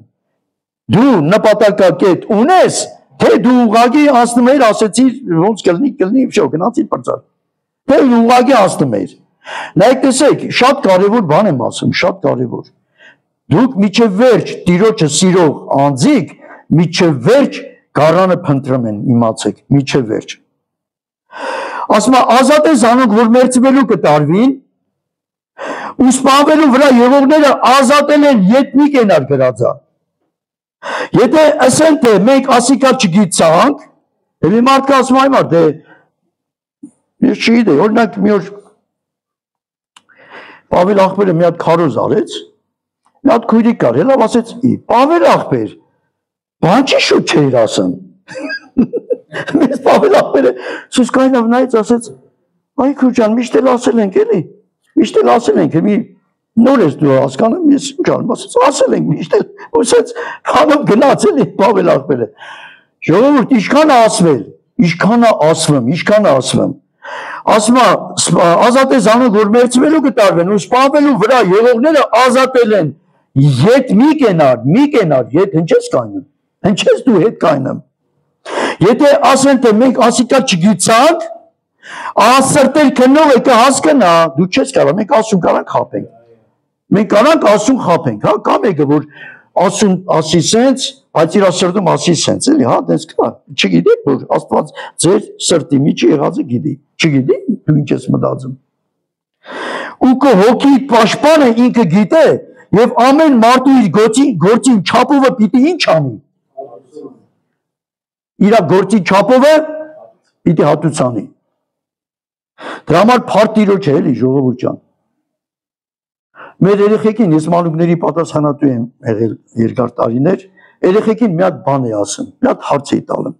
դու նպատակակետ ունես, թե դու ուղղակի անցնում ես, ասեցիր, ոնց կլինի, վշո, գնացիր պրծար, թե ուղղակի անցնում ես, նայեք տեսեք, շատ կարևոր բան եմ ասում, շատ կարևոր, դուք միջև վերջ Տիրոջը սիրող անձիկ, միջև վերջ գարանը փնտրում են, իմացեք, միջև վերջ։ Ասում է, ազատ է զանոնք, որ մերձվելու կտարվին, ու սպանվելու վրա եղողները ազատել են ետմի կենար գրածա։ Եթե ասենք թե մենք ասիկա չգիտցանք, էլի մարդը ասում այ մարդ, ես չգիտեի, օրինակ մի օր Պավել աղբերը մի հատ քարոզ արեց, մի հատ քույրիկ կար, հելավ ասեց, Պավել աղբեր, բան չի շուտ չէիր ասում։ Մեզ Պավել աղբերը սուսկայնավ նայեց ասեց, այ քուրջան, միշտ էլ ասել ենք էլի, միշտ էլ ասել ենք, մի նոր ես դու հասկանում, ես ինչ անում, ասեց, ասել ենք միշտ էլ, ասեց, քանով գնաց էլի Պավել աղբերը։ Ժողովուրդ, ինչքան է ասվել, ինչքան է ասվում։ Ասում է, ազատ է զանոնք, որ մերձվելու կտարվեն, ու սպանվելու վրա եղողները ազատել են, ետ մի կենար, ետ հնչես կայնում, հնչես դու հետ կայնում։ Եթե ասեն, թե մենք ասիկա չգիցանք, ասրտեր կնող է կհասկնա, դու չես կարա, մենք ասում կարանք խապենք։ Մենք կարանք ասում խապենք, հա, կամ եկը, որ ասում ասի սենց, բայց իր ասրտում ասի սենց, էլի, հա, դենց կա, չգիտեք, որ Աստված ձեր սրտի միջի եղածը գիտի, չգիտի, դու ինչ ես մտածում։ Ու կը հոգի պաշտպանը ինքը գիտե, եւ ամեն մարդու իր գործին չափովը պիտի ինչ անի։ Իր գործի չափովը պիտի հատուցանի։ Դրա համար փառք Տիրոջ է, էլի, ժողովուրդ ջան։ Մեր երեխեքին ես մանուկների պատասխանատու եմ եղել երկար տարիներ, երեխեքին մի հատ բան է ասում, մի հատ հարց էի տալում։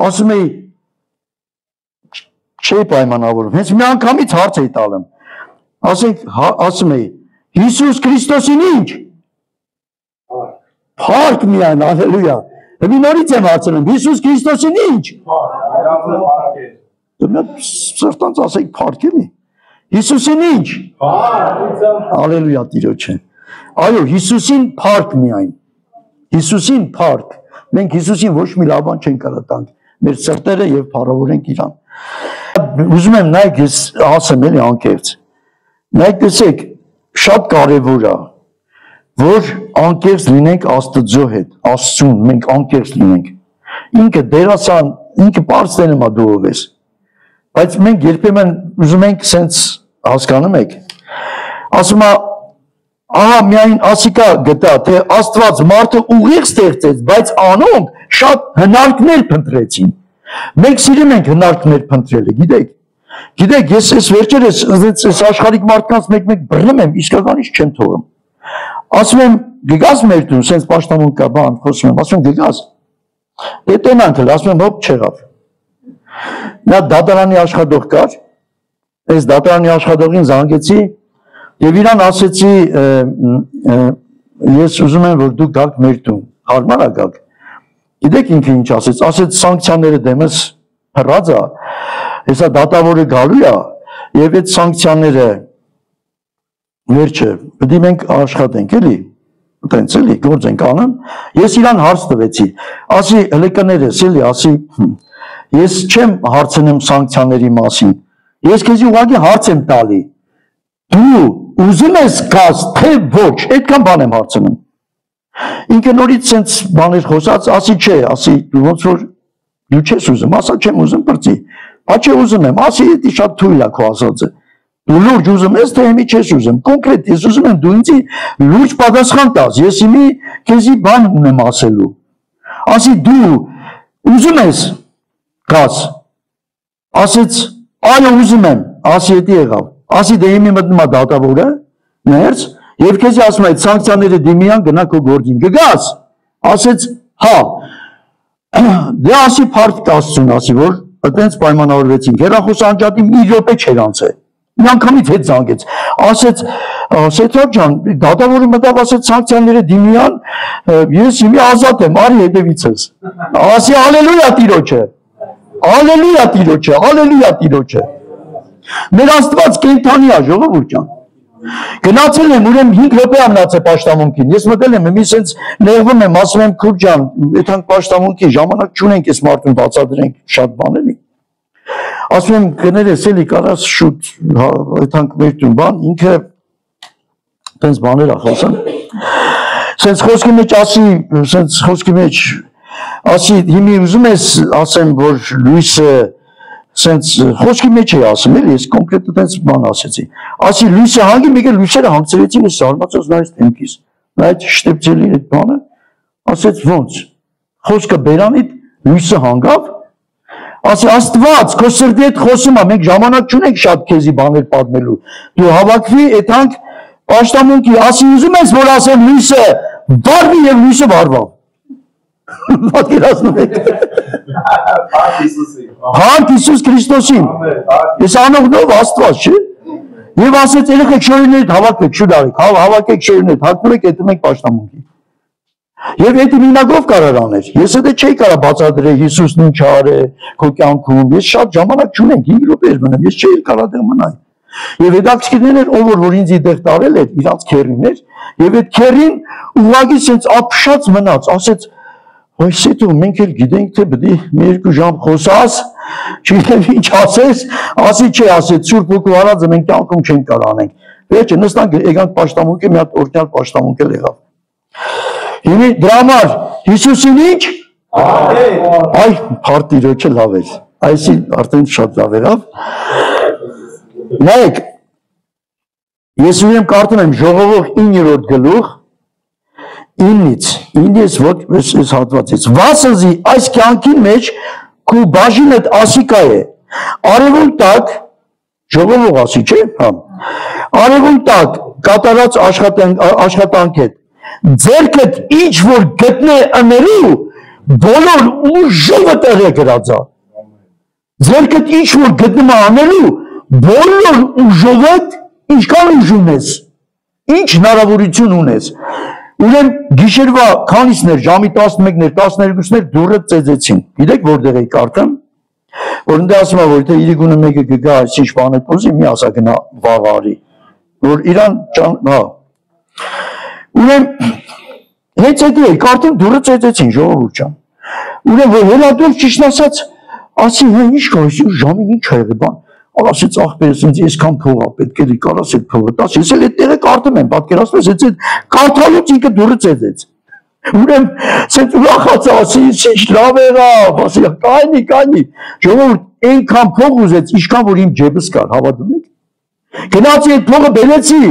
Ասում էի չէի պայմանավորում, հենց մի անգամից հարց էի տալում։ Ասում էի Հիսուս Քրիստոսին ինչ։ Փառք միայն, հալելույա։ Մի նորից եմ հարցնում, Հիսուս Քրիստոսին ինչ։ Դու սրտանց ասեք փառք էլի։ Հիսուսին ինչ։ Հալելույա Տիրոջը։ Այո, Հիսուսին փառք միայն։ Հիսուսին փառք։ Մենք Հիսուսին ոչ մի լավ բան չենք կարող տանք։ Մեր սրտերը եւ փառավորենք իրան։ Ուզում եմ նայեք, ես ասեմ էլի անկեղծ։ Նայեք տեսեք, շատ կարևոր է, որ անկեղծ լինենք Աստծո հետ, Աստծուն, մենք անկեղծ լինենք։ Ինքը դերասան, ինքը պարծտեն եմ դու ով ես։ Բայց մենք երբեմն ուզում ենք սենց հասկանում եք։ Ասում է, ահա միայն ասիկա գտա, թե Աստված մարդը ուղիղ ստեղծեց, բայց անոնք շատ հնարքներ փնտրեցին։ Մենք սիրում ենք հնարքներ փնտրելը, գիտեք։ Գիտեք, ես այս վերջերս այս աշխարհիկ մարդկանց մեկ-մեկ բռնում եմ, իսկականից չեմ թողում։ Ասում եմ, գգաս մեր տուն, սենց պաշտամուն կա, բան խոսում եմ, ասում եմ, գգաս։ Դե տենանք էլ, ասում եմ, հոպ չեղավ։ Նա դատարանի աշխատող կար, այս դատարանի աշխատողին զանգեցի եւ իրան ասեցի, ես ուզում եմ, որ դուք գաք մեր տուն, հարմար է գաք։ Գիտեք ինքը ինչ ասեց, ասեց սանկցիաները դեմս հռած է, հեսա դատավորը գալու է եւ այդ սանկցիաները վերջը պետք է մենք աշխատենք էլի, այտենց էլի գործ ենք անում։ Ես իրան հարց տվեցի, ասի հլկներս էլի, ասի ես չեմ հարցնում սանկցիաների մասին, Ես քեզ ուղղակի հարց եմ տալի։ Դու ուզում ես գաս, թե ոչ, այդքան բան եմ հարցնում։ Ինքը նորից sense բաներ խոսած, ասի չէ, ասի ոնց որ դու չես ուզում, ասա չեմ ուզում բրծի։ Բա չէ ուզում եմ, ասի դա շատ թույլ է քո ասածը։ Դու լուրջ ուզում ես, թե հիմի չես ուզում։ Կոնկրետ ես ուզում եմ դու ինձ լուրջ պատասխան տաս։ Ես հիմի քեզի բան ունեմ ասելու։ Ասի դու ուզում ես գաս։ Ասեց այո ուզում եմ, ասի դա եղավ։ Ասի դե հիմի մտնում է դատավորը, ներս, եւ քեզի ասում է սանկցիաները դիմիան գնա քո գործին։ Գգաս։ Ասեց հա։ Դե ասի փառք Աստծուն, ասի որ այդպես պայմանավորվեցինք։ Հերախոս անջատի մի րոպե չէր անցել։ Մի անգամից հետ զանգեց։ Ասեց Սեթրոբ ջան, դատավորը մտավ ասեց սանկցիաները դիմիան, ես հիմի ազատ եմ, արի հետևիցս։ Ասի հալելույա Տիրոջը։ Հալելույա Տիրոջը, հալելույա Տիրոջը։ Մեր Աստված կենդանի է, ժողովուրդ ջան։ Գնացել եմ, ուրեմն 5 րոպե ամնացել պաշտամունքին։ Ես մտել եմ, մի սենց նեղվում եմ, ասում եմ քուր ջան, այդքան պաշտամունքի ժամանակ չունենք, այս մարդուն բացատրենք շատ բան էլի։ Ասում եմ կներես էլի կարաս շուտ այդքան մեր տուն բան, ինքը տենց բաներ է խոսում։ Սենց խոսքի մեջ ասի, սենց խոսքի մեջ ասի հիմի ուզում ես ասեմ, որ լույսը սենց խոսքի մեջ է ասում էլի, ես կոնկրետ տենց բան ասեցի։ Ասի լույսը հանգի, մի կեր լույսերը հանգցրեցին, ես զարմացած նայեց դեմքիս։ Նա այդ շտեպցելի այդ բանը, ասեց ոնց։ Խոսքը բերանիդ լույսը հանգավ։ Ասի Աստված, քո սրտի հետ խոսում է, մենք ժամանակ չունենք շատ քեզի բաներ պատմելու։ Դու հավաքվի, այդանք պաշտամունքի, ասի ուզում ես որ ասեմ լույսը վարվի եւ լույսը վարվավ։ Պատկերացնում եք։ Հանք Հիսուս Քրիստոսին։ Ես անողնով Աստված, չէ՞։ Եվ ասեց երեխեք շորիներդ հավաքեք, շուտ արեք, հավաքեք շորիներդ, հագնեք այդտեղ եք պաշտամունքի։ Եվ այդ մինագով կարար աներ։ Ես դա չէի կարա բացատրել Հիսուսն ինչ արել քո կյանքում։ Ես շատ ժամանակ չունեմ, 5 րոպե մնամ, ես չէի կարա դեռ մնալ։ Եվ հետաքրքիրն էր ով որ ինձ դեղ տարել էր, իրանց քերին էր, եւ այդ քերին ուղղակի sense ապշած մնաց, ասեց Այսինքն դու մենք էլ գիտենք թե պետք է մի երկու ժամ խոսաս, չգիտեմ ինչ ասես, ասի չէ, ասեց Սուրբ Հոգու արածը մենք կյանքում չենք կարող անենք։ Վերջը նստանք եկանք պաշտամունքի, մի հատ օրինալ պաշտամունք էլ եղավ։ Հիմա դրա համար Հիսուսին ինչ? Այ փարտիրոջը լավ էր։ Այսին արդեն շատ լավ եղավ։ Նայեք, ես ուրեմն կարդում եմ Ժողովող 9-րդ գլուխ 9-ից ոչ ես հատվածից վասնզի այս կյանքի մեջ քու բաժինդ ասիկա է արևոն տակ ժողովող ասի չէ հա արևոն տակ կատարած աշխատանք է ձերքդ ինչ որ գտնե անելու բոլոր ուժը տեղը գրած է ձերքդ ինչ որ գտնում անելու բոլոր ուժովդ ինչքան ուժ ունես ինչ հնարավորություն ունես Ուրեմն գիշերվա քանիսներ ժամի 11-ներ 12-ներ դուրը ծեծեցին։ Գիտեք որտեղ էի կարդում։ Որ ընդ ասում է որ թե իրիկունը մեկը գա այսինչ բանը կոզի մի ասա գնա վաղարի։ Որ իրան հա։ Ուրեմն հենց այդ էի կարդում դուրը ծեծեցին ժողովուրդ ջան։ Ուրեմն որ հելադով ճիշտ ասած ասի հա ինչ կա այսինչ ժամին ինչ ա եղել բան։ Ասեց ախպերս ինձ այսքան փող ա պետք է կարաս այդ փողը տաս ես էլ այդտեղը կարդում եմ պատկերացնես այս կարդալուց ինքը դուրը ծեծեց ուրեմն սենց ուրախաց ասի ինչ լավ եղավ ասի կայնի ժողովուրդ այնքան փող ուզեց ինչքան որ իմ ջեբս կար հավատում եք գնացի այդ փողը բերեցի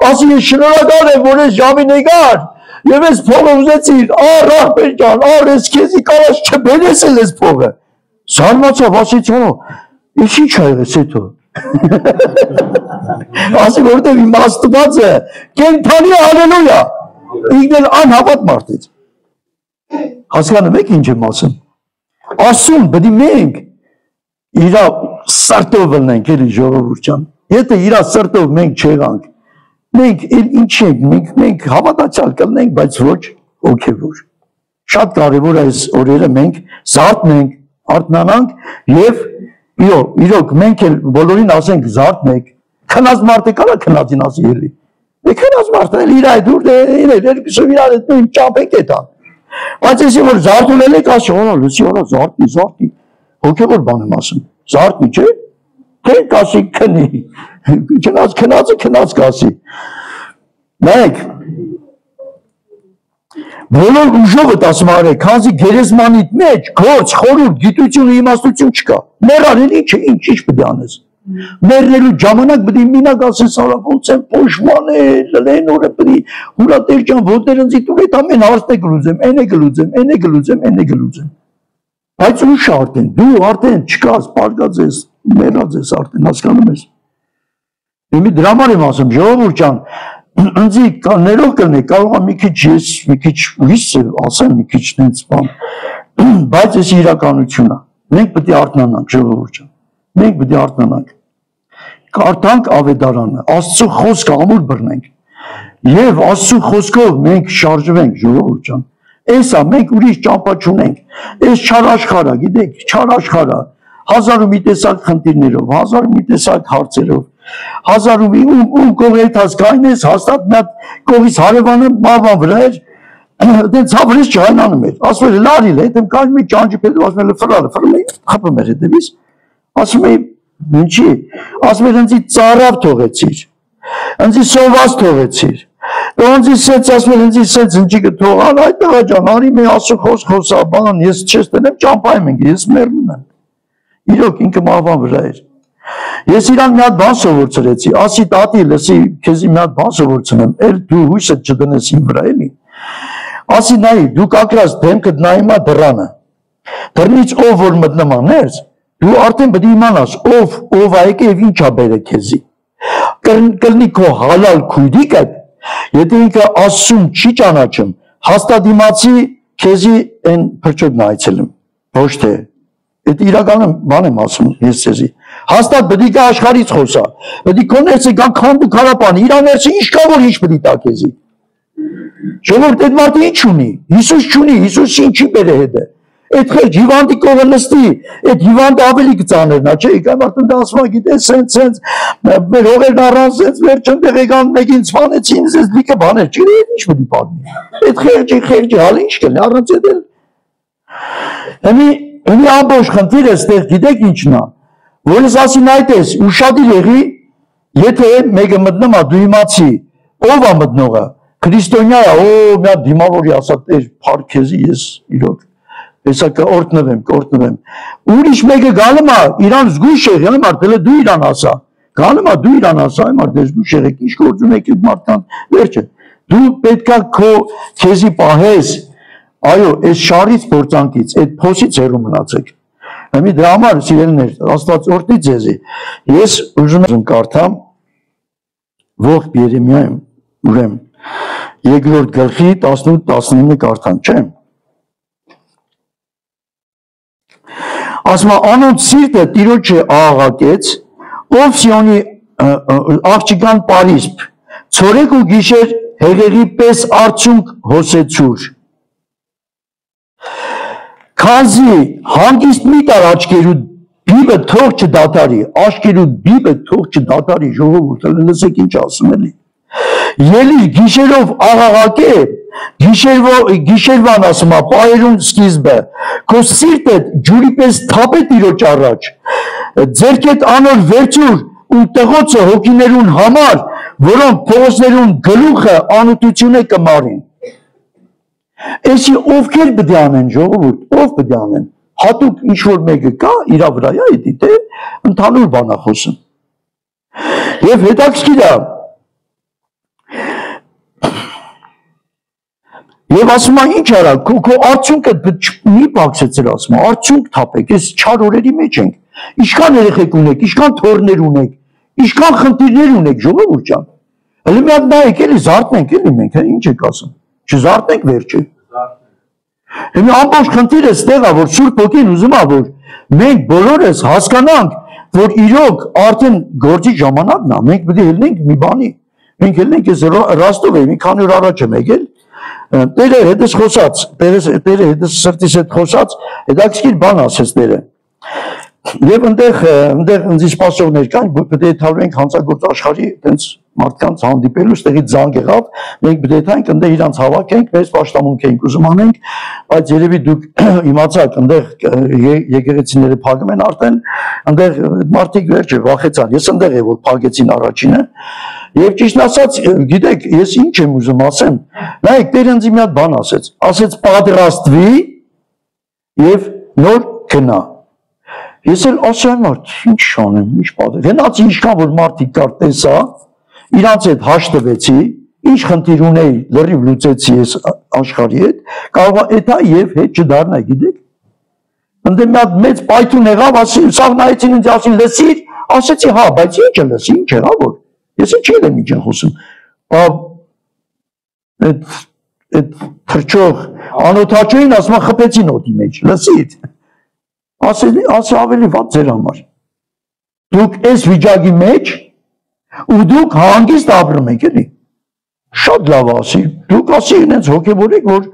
ասի ես շնորհակալ եմ որ ես ժամին եկար եւ այս փողը ուզեցի առ ախպեր ջան առ ես քեզի կարաս չբերես էլ այս փողը զարմացավ ասից հո Ինչ ա եղես հետո։ Ասի որտեղ իմ Աստվածը կենդանի հալելույա։ Ինքն էլ անհավատ մարդ է։ Հասկանում եք ինչ եմ ասում։ Ասում պետք է մենք իր սրտով լնենք էլի ժողովուրդ ջան։ Եթե իր սրտով մենք չեղանք, մենք ինչ ենք, մենք հավատացյալ կլինենք, բայց ոչ հոգևոր։ Շատ կարևոր է այս օրերը մենք զարթնենք, արթնանանք եւ իրոք մենք էլ բոլորին ասենք զարթնեք, քնած մարդը կարա քնածին ասի էլի։ Դե քնած մարդը էլ իր այդ ուր երկուսով իրար հետ նույն ճամփեք է տան։ Բայց если որ զարթունել եք ասի, օրա լսի, օրա զարթի, հոգևոր բան եմ ասում։ Զարթի, չէ՞։ Քեր կասի քնի։ Քնած կասի։ Նայեք։ Բոլոր ուժովդ ասում արեք, քանզի գերեզմանիդ մեջ գործ, խորհուրդ, գիտություն ու իմաստություն չկա։ Մեռան ինչ պետք է անես։ Մեռնելու ժամանակ պետք է մինակ ասես արա ոնց եմ փոշմանել, լենորը պետք է հուրատեր ջան ոտներ ընձի տուր այդ ամեն հարցը գլուծեմ, այն է գլուծեմ։ Բայց ուշ արդեն, դու արդեն չկաս, պարկած ես, մեռած ես արդեն, հասկանում ես։ Իմի դրա համար եմ ասում, ժողովուրդ ջան, ընձի ներող կլնի, կարող է մի քիչ ես, մի քիչ ուրիշ ասեմ, մի քիչ տենց բան, բայց ես իրականությունն է։ Մենք պետք է արթնանանք, ժողովուրդ ջան։ Մենք պետք է արթնանանք։ Կարդանք Ավետարանը, Աստծո խոսքը ամուր բռնենք։ Եվ Աստծո խոսքով մենք շարժվենք, ժողովուրդ ջան։ Էսա մենք ուրիշ ճամփա չունենք։ Էս չար աշխարհը, գիտեք, չար աշխարհը, հազար ու մի տեսակ խնդիրներով, հազար ու մի տեսակ հարցերով, հազար ու մի կողերտ հասկայնես, հաստատ մի հատ կողից հարևանը բավան վրա էր, դեն ցավրես չհայնանում էր, ասում էր լարիլ, հետեմ կայնում մի ճանճի պետք ասում էր ֆրալը, խփում էր հետևից, ասում էր ինչի, ասում էր ընձի ծարավ թողեցիր, ընձի սոված թողեցիր, Ոնց իսեց ասում են ինձ իսեց ինչի կթողան այդ տղա ջան արի մի ասու խոսա բան ես չես տնեմ ճամփայում ենք ես մեռնում եմ իրոք ինքը մահվան վրա էր ես իրան մի հատ բան սովորեցի ասի տատի լսի քեզի մի հատ բան սովորեցնեմ էլ դու հույսը չդնես իմ վրա էլի ասի նայ դու կակրած դեմքդ նայումա դռանը դռնից ով որ մտնում է ներս դու արդեն պետք է իմանաս ով ա եկե եւ ինչ ա բերել քեզի կլնի քո հալալ քույրիկը Եթե ինքը ասում չի ճանաչում, հաստատ իմացի քեզի այն փրկչոքն այցելում, ոչ թե, այդ իրականում բան եմ ասում ես քեզի, հաստատ պետք է աշխարհից խոսա, պետք է քո ներսը գա քանդու քարապան, իր ներսը ինչ կա որ ինչ պետք է տա քեզի, ժողովուրդ այդ մարդը ինչ ունի, Հիսուս չունի, Հիսուս ինչի բերե հետ է, այդ խեղճ հիվանդի կողը նստի, այդ հիվանդը ավելի կծաներնա, չէ, իգա մարդը դա ասում է գիտես սենց, մեր հողերն առան սենց, վերջնտեղ եկան մեկին սպանեցին, սենց լիքը բաներ, չէ, ինչ պետք է պատմի, այդ խեղճի հալը ինչ կլինի, առանց այդ էլ, Հիմի ամբողջ խնդիրը ստեղ գիտեք ինչն է, որ ես ասին այդ ես, ուշադիր եղի, եթե մեկը մտնում է դու իմացի, ով է մտնողը, քրիստոնյա է, մի հատ դիմավորի ասա տեր փառքեզի ես իրոք, հեսա կօրտնվեմ, ուրիշ մեկը գալում է, իրան զգույշ եղի, այն մարդը դու իրան ասա, գալում է դու իրան ասա, այն մարդը զգույշ եղեք, ինչ գործում եք այդ մարդան, վերջը, դու պետքա քո քեզի պահես, այո, այս շարից փորձանքից, այդ փոսից հեռու մնացեք։ Հիմա դրա համար սիրելիներ, Աստված օրհնի ձեզի։ Ես ուզում եմ կարդամ ողջ Երեմիայում, ուրեմն, երկրորդ գլխի 18-19 կարդամ, չէ՞։ Ասում է, անոնց սիրտը Տիրոջը աղաղակեց, ով Սիոնի աղջկան պարիսպ, ցորեկ ու գիշեր հեղեղի պես արցունք հոսեցուր։ Քանզի հանգիստ մի տար աչքերու բիբը թող չդադարի, աչքերու բիբը թող չդադարի, ժողովուրդը լսեք ինչ ասում էլի։ Ելիր գիշերով աղաղակե, գիշերվան ասում է, պահերուն սկիզբը, քո սիրտը ջուրի պես թափե Տիրոջ առաջ, ձերքեդ անոր վերցուր ու տղոցը հոգիներուն համար, որոնք փողոցներուն գլուխը անուտություն է կմարին։ Էսի ովքեր պետք է անեն ժողովուրդ, ով պետք է անեն, հատուկ ինչ-որ մեկը կա, իրա վրա է էդի, թե ընդհանուր բան է խոսում։ Եվ հետաքրքիր է, Եվ ասում է ինչ արա, քո արդյունքը մի բացեցր ասում է, արդյունք թափեք, ես չար օրերի մեջ ենք, ինչքան երեխեք ունեք, ինչքան թորներ ունեք, ինչքան խնդիրներ ունեք, ժողովուրդ ջան։ Հələ մի հատ նայեք էլի զարթնենք էլի մենք, ինչ եք ասում, չզարթնենք վերջը։ Հիմա ամբողջ խնդիրը ստեղ է, որ Սուրբ Հոգին ուզում է, որ մենք բոլորս հասկանանք, որ իրոք արդեն գործի ժամանակն է, մենք պետք է ելնենք մի բանի, մենք ելնենք ես Ռաստով էի, մի քանի օր առաջ եմ եկել, Տերը հետս խոսած, Տերը հետս սրտիս հետ խոսած, հետաքրքիր բան ասեց Տերը։ Եվ ընդեղ ինձ սպասողներ կան, պետք է թավրենք հանցագործ աշխարհի տենց մարդկանց հանդիպելու, ստեղից զանգ եղավ, մենք բդեթանք, ընդեղ իրանց հավաքենք, մեզ պաշտամունք ենք ուզում անենք, բայց երևի դուք իմացաք, ընդեղ եկեղեցիները փակում են արդեն, ընդեղ մարդիկ վերջը վախեցան, ես ընդեղ եմ, որ փակեցին առաջինը, եւ ճիշտ ասած, գիտեք, ես ինչ եմ ուզում ասեմ, նայեք, Տեր ինձ մի հատ բան ասեց պատրաստվի եւ նոր գնա։ Ես էլ ասեմ, ինչ անեմ, ինչ պատեր, հենաց ինչքան որ մարդիկ կար տեսա, իրանց հետ հաշտվեցի, ինչ խնդիր ունեի, լրիվ լուծեցի ես աշխարհի հետ, կարող է դա եւ հետ չդառնա, գիտեք։ Ընդ մի հատ մեծ պայթուն եղավ, ասի, սաղ նայեցին ինձ ասին, լսիր, ասեցի, հա, բայց ի՞նչ լսի, ինչ եղավ որ։ Ես ինչ եմ ինչ խոսում։ Այդ թրջող անօթաչուին ասում խփեցին օդի մեջ, լսիր։ Ասի ավելի վատ ձեր համար։ Դուք այս վիճակի մեջ ու դուք հանգիստ ապրում եք էլի։ Շատ լավ ասի, դուք ասի ինձ հոգևորեք, որ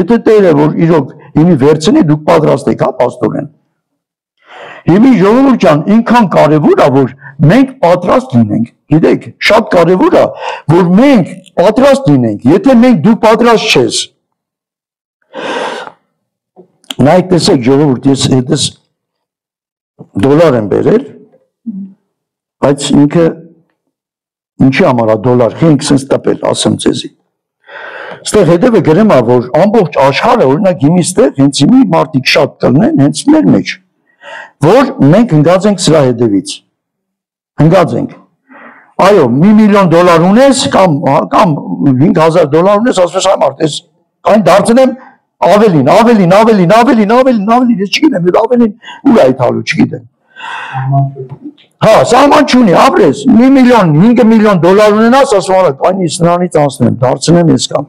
եթե Տերը որ իրոք իմի վերցնի, դուք պատրաստ եք, հա, պաստորեն։ Հիմի ժողովուրդ ջան, ինքան կարևոր է, որ մենք պատրաստ լինենք։ Գիտեք, շատ կարևոր է, որ մենք պատրաստ լինենք։ Եթե մենք դու պատրաստ չես, նայեք տեսեք ժողովուրդ, ես հետս դոլար եմ բերել, բայց ինքը ինչի համար է դոլար, խինք սենց տպել, ասեմ ձեզի։ Ստեղ հետևը գրեմ է, որ ամբողջ աշխարհը, օրինակ հիմի ստեղ, հենց հիմի մարդիկ շատ կլնեն, հենց մեր մեջ, որ մենք հնգած ենք սրա հետևից, հնգած ենք, այո, $1 միլիոն ունես, կամ $5,000 ունես, ասվես այ մարդ, ես այն դարձնեմ ավելին, ես չգիտեմ, ավելին ուր այդ հալու, չգիտեմ։ Հա, սահման չունի, ապրես, $1 միլիոն, $5 միլիոն ունենաս, ասում արդ, այն ես նրանից անցնեմ, դարձնեմ ես կամ։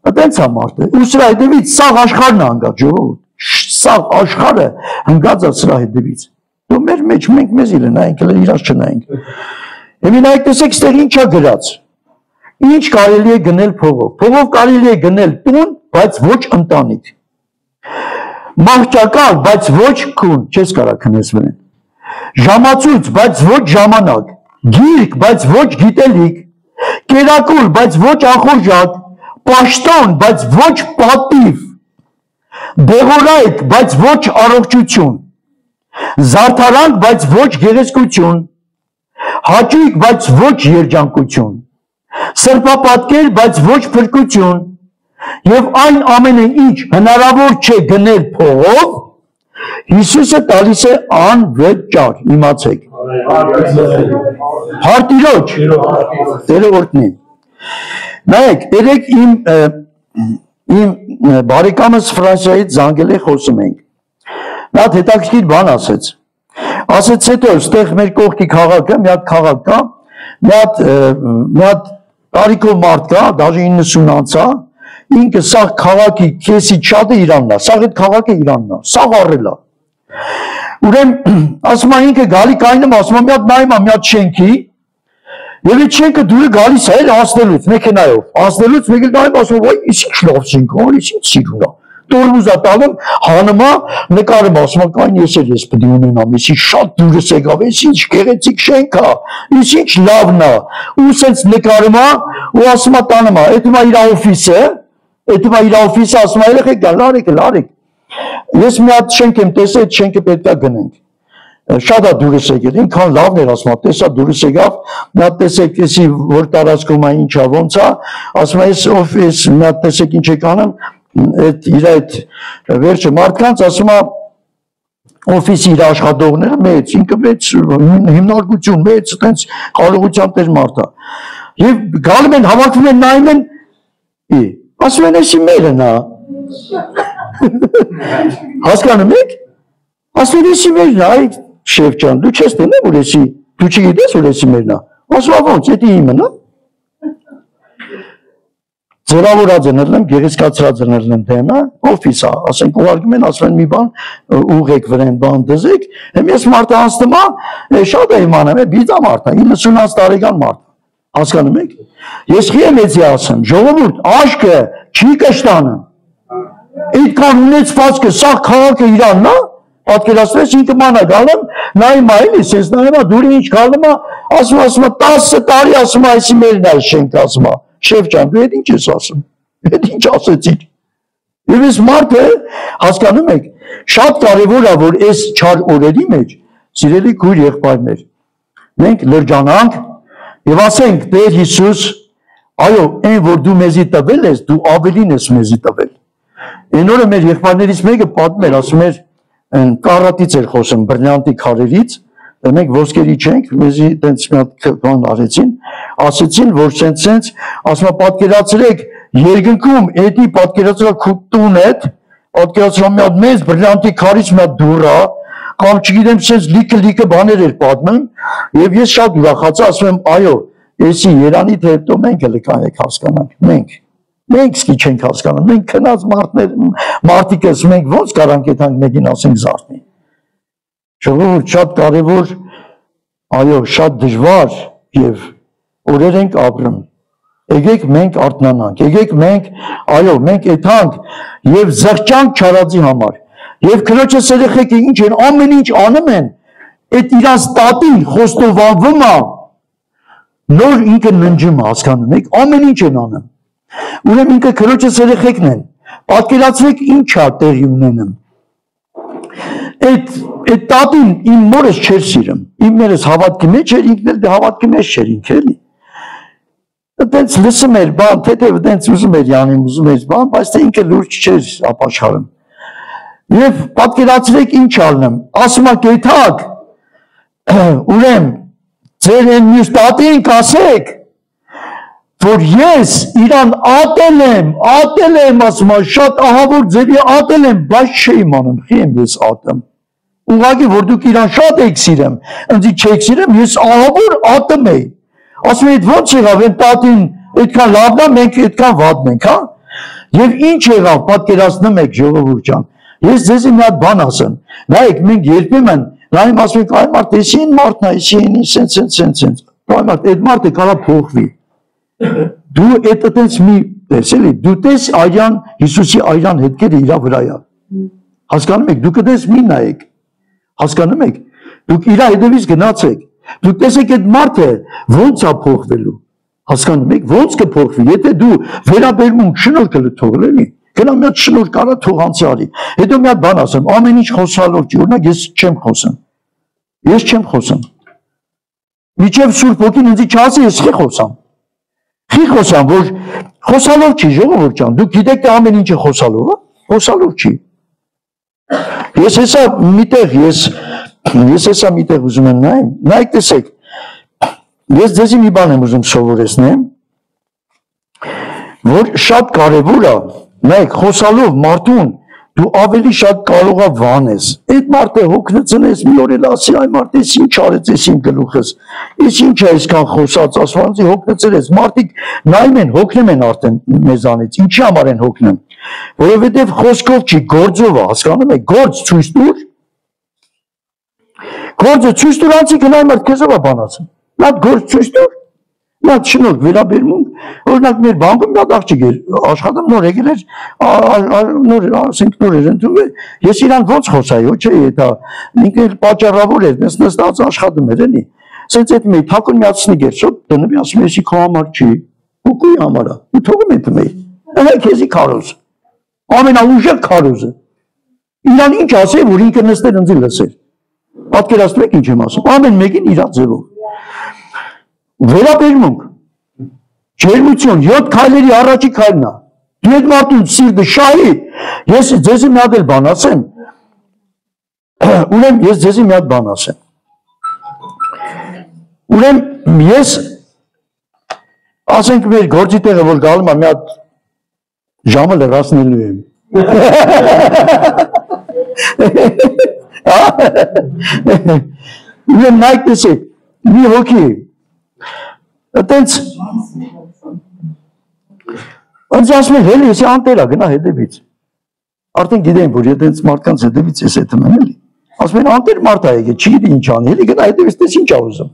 Այդենց է մարդը, ու սրա հետևից սաղ աշխարհն է հանգած, ժողովուրդ, սաղ աշխարհը հանգած է սրա հետևից։ Դու մեր մեջ մենք մեզ իրենայինք, իրաց չնայինք։ Հիմի նայեք տեսեք, ստեղ ինչ է գրած։ Ինչ կարելի է գնել փողով։ Փողով կարելի է գնել տուն, բայց ոչ ընտանիք։ Մահճակալ, բայց ոչ քուն, չես կարա քնես վրեն։ Ժամացույց, բայց ոչ ժամանակ։ Գիրք, բայց ոչ գիտելիք։ Կերակուլ, բայց ոչ ախորժակ։ Պաշտոն, բայց ոչ պատիվ։ Դեղորայք, բայց ոչ առողջություն։ Զարդարանք, բայց ոչ գեղեցկություն։ Հաճույք, բայց ոչ երջանկություն։ Սրբապատկեր, բայց ոչ փրկություն։ Եվ այն ամենը ինչ հնարավոր չէ գնել փողով, Հիսուսը տալիս է անվճար, իմացեք։ Հարտիրոջ, Տերը օրհնի։ Նայեք, երեք իմ բարեկամս Ֆրանսիայից զանգել է, խոսում ենք։ Նա հետաքրքիր բան ասեց։ Ասեց հետո ստեղ մեր կողքի քաղաքը, մի հատ քաղաք կա, մի հատ տարիքով մարդ կա, դաժե 90 անցա, ինքը սաղ քաղաքի քեսի չադը Իրանն է, սաղ այդ քաղաքը Իրանն է, սաղ առել է։ Ուրեմն ասում է ինքը գալի կայնում, ասում է մի հատ նայում է մի հատ շենքի, եւ այդ շենքը դուրը գալիս է էլ հասնելուց, մեքենայով, հասնելուց մեկ էլ նայում ասում է, «Ոայ, ինչ լավ շենք է, ինչ սիրուն է»։ Տորմուզա տալում, հանում է, նկարում ասում է, «Կայն ես պետք է ունենամ, ես շատ դուրս եկավ, ես ինչ գեղեցիկ շենք է, ես ինչ լավն է»։ Ու սենց նկարում է, ու ասում է տանում է, «Էդ հիմա իր օֆիսը, ասում է, երեխեք գալ, լարեք։ Ես մի հատ շենք եմ տեսել, այդ շենքը պետք է գնենք»։ Շատ է դուրս եկել, ինքան լավն էր ասում, տեսա դուրս եկավ, մի հատ տեսեք, եսի որ տարածքում է ինչ է, ոնց է, ասում է, «Ես օֆիս, մի հատ տեսեք ինչ եք անում»։ Իր այդ վերջը մարդկանց ասում է օֆիսի իր աշխատողները մեծ, ինքը մեծ հիմնարկություն, մեծ այդպես կարողության տեր մարդ է։ Եվ գալում են, հավաքվում են, նայում են, ասում են, «Էսի մերն է»։ Հասկանում եք։ Ասում են, «Էսի մերն է, այ շեֆ ջան, դու չես տենե, որ էսի, դու չգիտես, որ էսի մերն է»։ Ասում է, «Ոնց, էդի իմն է»։ Ձևավորած եմ, գեղեցկացրած եմ դեմը, օֆիս է, ասենք ուղարկում են, ասում են մի բան, ուղեք վրեն բան դզեք, եմ ես մարդը անցնում է, շատ է իմանում, բիծա մարդ է, 90 տարեկան մարդ, հասկանում եք, ես խի եմ էցի ասեմ, ժողովուրդ, աշկը չի կշտանում, այդքան ունեցվածքը, սաղ քաղաքը Իրանն է, պատկերացրես ինքը ման է գալում, նայում է էլի, սենց նայում է, դուրի ինչ գալում է, ասում 10 տարի ասում այսի մերն այս շենք ասում շեֆ ջան դու այդ ինչ ես ասում այդ ինչ ասեցիր եւ ես մարդը հասկանում եք շատ կարեւոր է որ այս չար օրերի մեջ սիրելի քույր եղբայրներ մենք լրջանանք եւ ասենք Տեր Հիսուս այո այն որ դու մեզի տվել ես դու ավելին ես մեզի տվել այն օրը մեր եղբայրներից մեկը պատմել ասում էր կարատից էր խոսում բրլյանտի քարերից մենք ոսկերի չենք մեզի տենց մի հատ բան արեցին ասեցին որ սենց ասում պատկերացրեք երկնքում էդի պատկերացրա քու տունդ պատկերացրա մի հատ մեծ բրլյանտի քարից մի հատ դուռա կամ չգիտեմ սենց լիքը բաներ էր պատմում եւ ես շատ ուրախացա ասում եմ այո եսի Երանիդ հետո մենք էլ կանենք հասկանանք մենք սկի չենք հասկանում մենք քնած մարդիկ ես մենք ոնց կարանք այդ հանգ մեկին ասենք զարթնի ժողովուրդ շատ կարևոր այո շատ դժվար եւ օրեր ենք ապրում եկեք մենք արթնանանք եկեք մենք այո մենք այդանք եւ զղջանք չարածի համար եւ քրոջը երեխեքը ինչ են ամեն ինչ անում են այդ իրանց տատի խոստովանվում է նոր ինքը ննջում հասկանում եք ամեն ինչ են անում ուրեմն ինքը քրոջը երեխեքն են պատկերացրեք ինչա տեղի ունենում այդ տատին իմ մորս չէր սիրում իմ մերս հավատքի մեջ էր ինքն էլ հավատքի մեջ չէր ինքը էլի այդպես լսում էր բան թեթև այդպես ուզում էր յանին ուզում էր բան բայց թե ինքը լուրջ չէր ապաշխարում եւ պատկերացրեք ինչ ալնեմ ասում ա գեթակ ուրեմն ձեր այն մյուս տատին կասեք որ ես իրան ատել եմ ասում շատ ահավոր ձևի ատել եմ բայց չի իմանում խի եմ ես ատեմ ուղղակի որ դուք իրան շատ եք սիրեմ ընձի չեք սիրեմ ես ահավոր ատեմ եի ասում եմ ոնց եղավ այն տատին այդքան լավն է մենք այդքան վատն ենք հա եւ ինչ եղավ պատկերացնում եք ժողովուրդ ջան ես ձեզի մի հատ բան ասեմ նայեք մենք երբեմն նայում ասում ենք այ մարդ էսին մարդն է էսին սենց այ մարդ այդ մարդը կարա փոխվի դու այդ այդպես մի տեսելի դու տես այրան Հիսուսի այրան հետքերը իր վրա է հասկանում եք դուք այդպես մի նայեք հասկանում եք դուք իր հետևից գնացեք դուք տեսեք այդ մարդը ոնց է փոխվելու հասկանում եք ոնց կփոխվի եթե դու վերաբերմունք շնորհքը լթողել էլի գնա մի հատ շնորհ կարա թող անցի արի հետո մի հատ բան ասեմ ամեն ինչ խոսալով չի օրինակ ես չեմ խոսում միջև Սուրբ Ոգին ինձ չասի ես խի խոսամ որ խոսալով չի ժողովուրդ ջան դուք գիտեք թե ամեն ինչը խոսալով չի ես հեսա միտեղ ուզում եմ նայեք տեսեք ես ձեզի մի բան եմ ուզում սովորեցնեմ որ շատ կարևոր է նայեք խոսալով մարդուն դու ավելի շատ կարող ես վանես այդ մարդը հոգնեցնես մի օր էլ ասի այ մարդ էս ինչ արեց էս իմ գլուխս էս ինչ է այսքան խոսած ասվածի հոգնեցրես մարդիկ նայում են հոգնում են արդեն մեզանից ինչի համար են հոգնում որովհետև խոսքով չի գործով է հասկանում եք գործ ցույց տուր գործը ցույց տուր անցի գնայ մարդ քեզով է բանացում լավ գործ ցույց տուր լավ շնորհք վերաբերմունք օրինակ մեր բանկում մի հատ աղջիկ էր աշխատում նոր եկել էր նոր էր ընդունել ես իրան ոնց խոսայի չէ դա ինքը պատճառավոր էր նստած աշխատում էր էլի սենց այդ մի թակուն միացնիկ էր շոտ դնի ասում էսի քո համար չի ուկուի համար է ու թողում եմ դմեի դա քեզի քարոզ ամենաուժեղ քարոզը իրան ինչ ասի որ ինքը նստեր ընձի լսեր պատկերացնում եք ինչ եմ ասում ամեն մեկին իր ձևով վերաբերմունք ջերմություն 7 քայլերի առաջի քայլն է դու այդ մարդուն սիրտը շահի ես ձեզի մի հատ բան ասեմ ուրեմն ես ձեզի մի հատ բան ասեմ ուրեմն ես ասենք մեր գործի տեղը որ գալում եմ մի հատ ժամը լրացնելու եմ ուրեմն նայեք տեսեք մի հոգի այտենց Անց ասում են հելի եսի անտերա գնա հետևից արդեն գիտեն որ այտենց մարդկանց հետևից ես հետում եմ էլի ասում են անտեր մարդ է եկել չի գիտի ինչ անի հելի գնա հետևից տես ինչ ա ուզում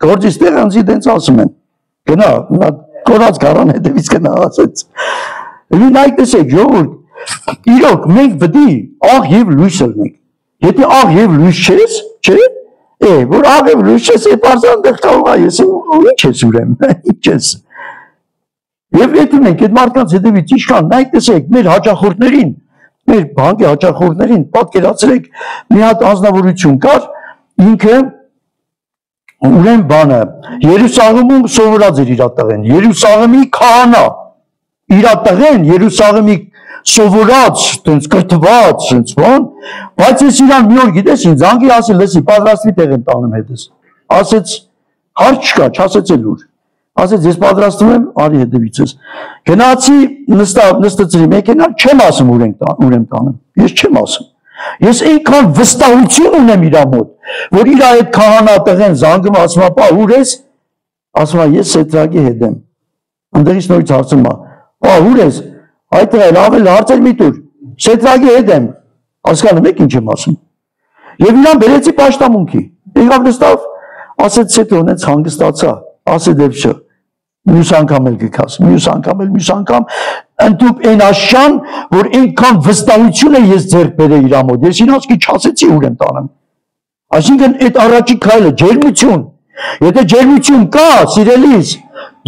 գործից տեղ անցի այտենց ասում են գնա կորած գարան հետևից գնա ասեց էլի նայեք տեսեք ժողովուրդ իրոք մենք պետք է աղ եւ լույս լինենք եթե աղ եւ լույս չես չէ որ աղև լույս ես, այդ բարձանդեղ կարող է, ես ինչ ես ուրեմ, ինչ ես։ Եվ եթե մենք այդ մարդկանց հետևից իշխան, նայք տեսեք, մեր հաճախորդներին, մեր բանկի հաճախորդներին, պատկերացրեք մի հատ անձնավորություն կար, ինքը ուրեմ բանը, Երուսաղեմում սովորած էր իր տղեն, Երուսաղեմի քահանա, իր տղեն, Երուսաղեմի սովորած, տենց կրթված, տենց բան, բայց ես իրան մի օր գիտես ինձ անգի ասել, լսի, պատրաստվի տեղ եմ տանում հետս, ասեց, հարց չկա, չասեց էլ ուր, ասեց, ես պատրաստում եմ, արի հետևիցս, գնացի նստեցրի մեքենան, չեմ ասում ուր եմ տանում, ես չեմ ասում, ես այնքան վստահություն ունեմ իրա մոտ, որ իր այդ քահանա տղեն զանգում ասում ապա ուր ես, ասում ես Սետրագի հետ եմ, ընդերից նորից հարցում ուր ես, այդ էլ ավել հարցեր մի տուր, Սետրագի հետ եմ, հասկանում եք ինչ եմ ասում, և իրան բերեցի պաշտամունքի, եկավ նստավ, ասեց Սետրոն էց հանգստացա, ասե դեպշը, մյուս անգամ էլ գքաս, մյուս անգամ, ընդուպ են աշյան, որ այնքան վստահություն է ես ձերք բերե իրա մոտ, ես իրանցքի չասեցի ուր եմ տանում, այսինքն այդ առաջի քայլը ջերմություն, եթե ջերմություն կա, սիրելիս,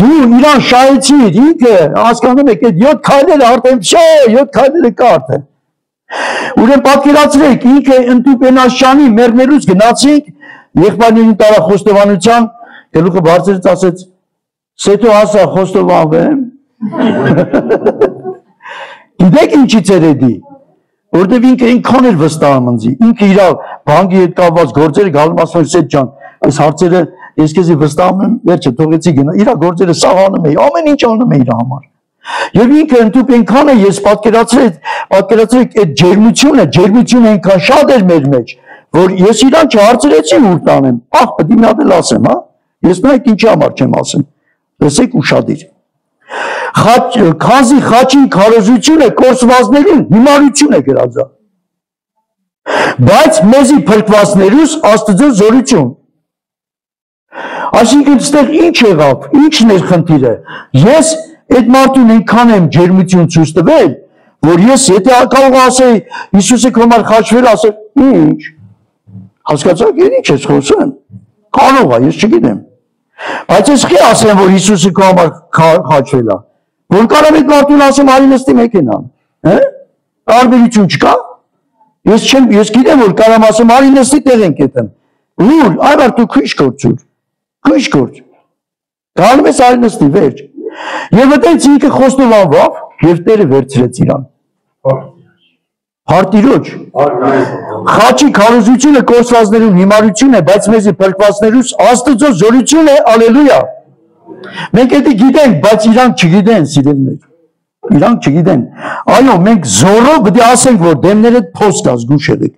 դու իրան շահեցիր, ինքը, հասկանում եք, այդ 7 քայլերը արդեն, 7 քայլերը կա արդեն, ուրեն պատկերացրեք, ինքը ընդուպ են աշյանի մերներուց գնացինք, եղբայրներին տարա խոստովանության, գլուխը բարձրից ասեց, Սեթո ասա խոստովանվեմ, գիտեք ինչից էր էդի, որտև ինքը ինքան էր վստահում ինձի, ինքը իրա բանկի հետ կապված գործերը գալում ասում Սեթ ջան, այս հարցերը ես քեզի վստահում եմ, վերջը թողեցի գնա, իրա գործերը սաղանում էի, ամեն ինչ անում էի իրա համար։ Եվ ինքը ընդուպ այնքան է ես պատկերացրեք այդ ջերմությունը այնքան շատ էր մեր մեջ, որ ես իրան չհարցրեցի ուր տանեմ, պետք է մի հատ էլ ասեմ, ես նայեք ինչի համար չեմ ասում, լսեք ուշադիր։ Քանզի խաչին քարոզությունը կորսվածներին հիմարություն է գրածա, բայց մեզի փրկվածներուս Աստծո զորություն։ Այսինքն ստեղ ինչ եղավ, ինչն էր խնդիրը, ես այդ մարդուն այնքան եմ ջերմություն ցույց տվել, որ ես եթե կարող ասեի Հիսուսը քո համար խաչվել, ասել ինչ, հասկացաք, ինչ ես խոսում, կարող է, ես չգիտեմ, բայց ես չի ասեմ, որ Հիսուսը քո համար խաչվել է, որ կարող այդ մարդուն ասեմ արի նստի մեքենան, տարբերություն չկա, ես գիտեմ, որ կարող ասեմ արի նստի տեղ ենք հետեմ, ուր, այբար դու քույշ գործուր, քույշ գործ, գալում ես արի նստի, վերջ, և այդենց ինքը խոստովանվավ, և Տերը վերցրեց իրան, Հարտիրոջ, խաչի քարոզությունը կորսվածներուն հիմարություն է, բայց մեզի փրկվածներուս Աստծո զորություն է, ալելույա, մենք էդի գիտենք, բայց իրանք չգիտեն, սիրելիներ, իրանք չգիտեն, այո, մենք զորով բդի ասենք, որ դեմները փոստ ազգուշ եղեք,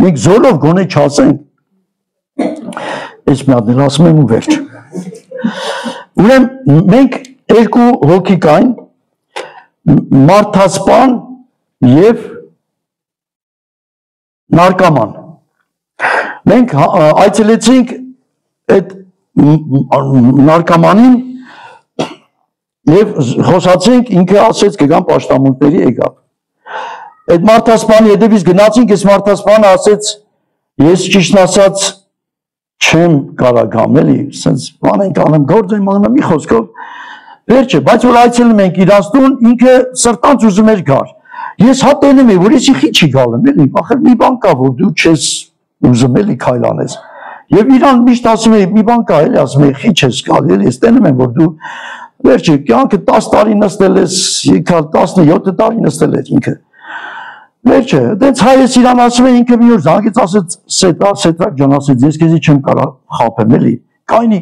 մենք զորով գոնե չասենք, ես մի հատներ ասում եմ ու վերջ, ուրեմ մենք երկու հոգի կային, մարդասպան և նարկաման, մենք այցելեցինք այդ նարկամանին և խոսացինք, ինքը ասեց կգան պաշտամունքների եկավ, այդ մարդասպանի հետևից գնացինք, ես մարդասպանը ասեց, ես ճիշտ ասած չեմ կարագամ, էլի, սենց բան ենք անեմ, գործ եմ անում, մի խոսքով, վերջը, բայց որ այցելում ենք իրանցտուն, ինքը սրտանց ուզում էր գար, ես հատենում եմ, որ եսի խի չի գալում, էլի, ախր մի բան կա, որ դու չես ուզում էլի քայլ անես, և իրան միշտ ասում էի, մի բան կա, էլի, ասում էի, խի չես գալ, էլի, ես տենում եմ, որ դու, վերջը, կյանքը 10 տարի նստել ես, եկալ 17 տարի նստել էր ինքը, վերջը, դենց հայես իրան ասում է ինքը մի օր զանգեց ասեց Սետրակ ջան ասեց ես քեզի չեմ կարա խափեմ էլի կայնի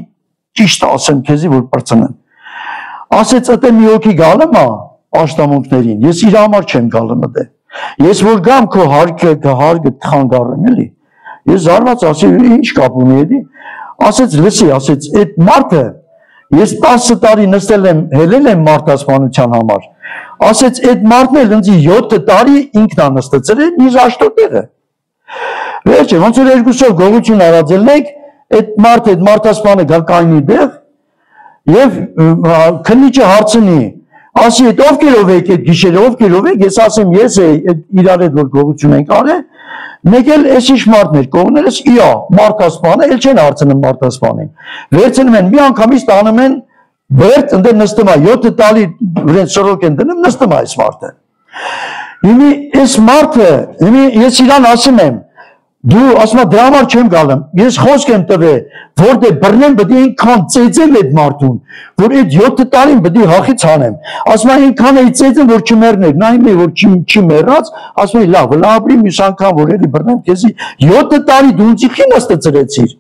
ճիշտ ասեմ քեզի որ պրծնեմ ասեց ըտե մի հոգի գալում է աշտամունքներին ես իր համար չեմ գալում ըտե ես որ գամ քո հարգը խանգարեմ էլի ես զարված ասի ինչ կապ ունի էլի ասեց լսի ասեց այդ մարդը ես 10 տարի նստել եմ հելել եմ մարդասպանության համար ասեց այդ մարդն էլ ինձի 7 տարի ինքն է նստեցել է իր աշտոտեղը վերջը ոնց որ երկուսով գողություն արածելն եք այդ մարդասպանը գա կայնի դեղ եւ քննիչը հարցնի ասի այդ ովքերով եք այդ գիշերը ովքերով եք ես ասեմ ես է իրար հետ որ գողություն ենք արել մեկ էլ էս ինչ մարդներ կողմներս իա մարդասպանը էլ չեն հարցնում մարդասպանին վերցնում են մի անգամից տանում են բերդ ընդ նստում է 7 տարի իրեն սրոք են դնում նստում է այս մարդը Իմի այս մարդը ես իրան ասում եմ դու ասում դրա համար չեմ գալում ես խոսք եմ տվել որտե բռնեմ պետք է ինքան ծեծել այդ մարդուն որ այդ 7 տարին պետք է հախից անեմ ասում այնքան էի ծեծեմ որ չմեռներ նայում եմ որ չի մեռած ասում եմ լավ ապրի մյուս անգամ որ էլի բռնեմ քեզի 7 տարի դու ինձ խինաստը ծրեցիր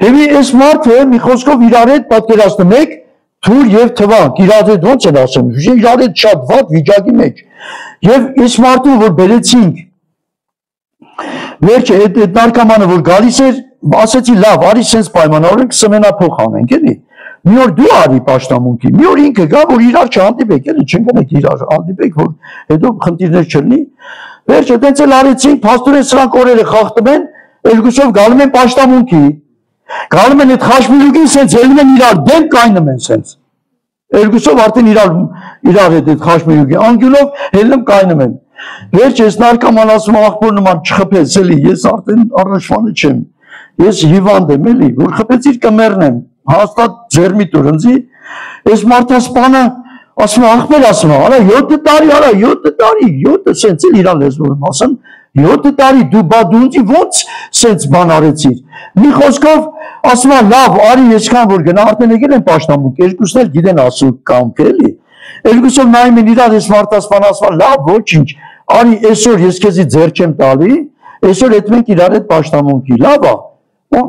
Իմի այս մարդը մի խոսքով իրար հետ պատկերացնում եք թույլ եւ թվանք իրար հետ ոնց են ասում իրար հետ շատ վատ վիճակի մեջ եւ այս մարդուն որ բերեցինք Վերջը այդ նարկամանը որ գալիս էր, ասեցի լավ, արի սենց պայմանավորենք սմենափոխ անենք, էլի։ Մի օր դու արի պաշտամունքի, մի օր ինքը գա, որ իրար չհանդիպեք, էլի, չընկնեք իրար, հանդիպեք, որ հետո խնդիրներ չլինի։ Վերջը տենց էլ արեցինք, փաստորեն սրանք օրերը խախտում են, երկուսով գալում են պաշտամունքի։ Գալում են այդ խաշմիրուկին սենց ելնում են իրար դեմ կայնում են սենց։ Երկուսով արդեն իրար հետ այդ խաշմիրուկի անգյունով ելնում կայնում են։ Վերջ ես նարկաման ասում աղբոր նման չխփես էլի, ես արդեն առաջվանը չեմ, ես հիվանդ եմ էլի, որ խփեցիր կմեռնեմ, հաստատ ձերմի տուր ընձի, ես մարդասպանը ասում աղբեր ասում արա 7 տարի, արա 7 տարի, 7 սենց էլ իրան լեզվով եմ ասում, 7 տարի դու ինձի ոնց սենց բան արեցիր, մի խոսքով ասում լավ, արի եսքան որ գնա, արդեն եկել են պաշտամունք, երկուսն էլ գիտեն ասու կամք էլի, երկուսով նայում են իրար ես մարդասպան ասում լավ ոչինչ Արի այսօր ես քեզի ձեր չեմ տալի, այսօր հետ մենք իրար հետ պաշտամունքի, լավ է։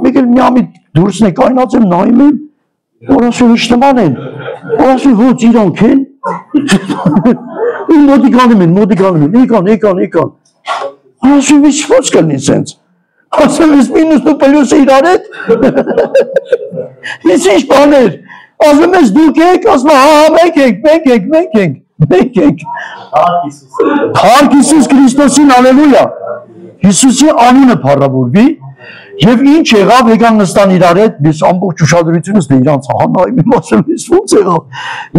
Մեկ էլ մի ամիտ դուրսն է կայնած եմ նայում եմ, որ ասում ինչ նման են, որ ասում ոնց իրանք են, մոտիկանում են, եկան, ասում ինչ ոնց կլինի սենց, ասում ես մինուս ու պլյուսը իրար հետ, ես ինչ բաներ, ասում ես դուք եք, ասում մենք ենք, Հարկ Հիսուս Քրիստոսին ալելույա Հիսուսի անունը փառավորվի եւ ինչ եղավ եկան նստան իրար հետ ես ամբողջ ուշադրությունս դե իրանց հանայում եմ ասում ես ոնց եղավ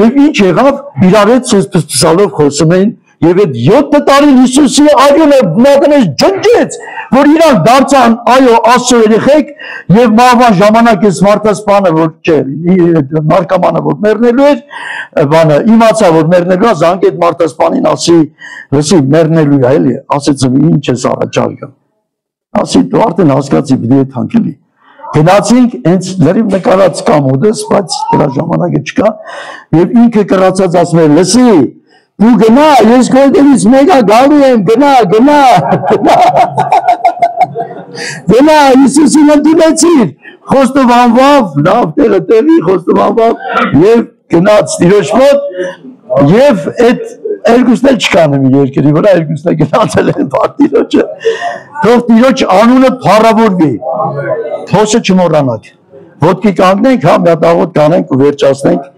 եւ ինչ եղավ իրար հետ սեսպսալով խոսում էին եւ այդ 7 տարին Հիսուսի արյունը մատնես ջնջեց որ իրան դարձան այո Աստծո երեխեք եւ մահվան ժամանակ ես մարդասպանը որ չէ նարկամանը որ մեռնելու էր բանը իմացա որ մեռնելու է զանգ այդ մարդասպանին ասի լսի մեռնելու է էլի ասեց ինչ ես առաջարկում ասի դու արդեն հասկացի պիտի այդ հանգելի գնացինք հենց լրիվ նկարած կամոդս բայց դրա ժամանակը չկա եւ ինքը կրացած ասում է լսի դու գնա ես գորտելից մեկա գալու եմ գնա Հիսուսին ընդունեցիր խոստովանվավ լավ տեղը տեղի խոստովանվավ եւ գնաց Տիրոջ մոտ եւ այդ երկուսն էլ չկան մի երկրի վրա երկուսն էլ գնացել են Տիրոջը թող Տիրոջ անունը փառավորվի փոսը չմոռանաք ոտքի կանգնենք հա մի հատ աղոտ կանենք ու վերջացնենք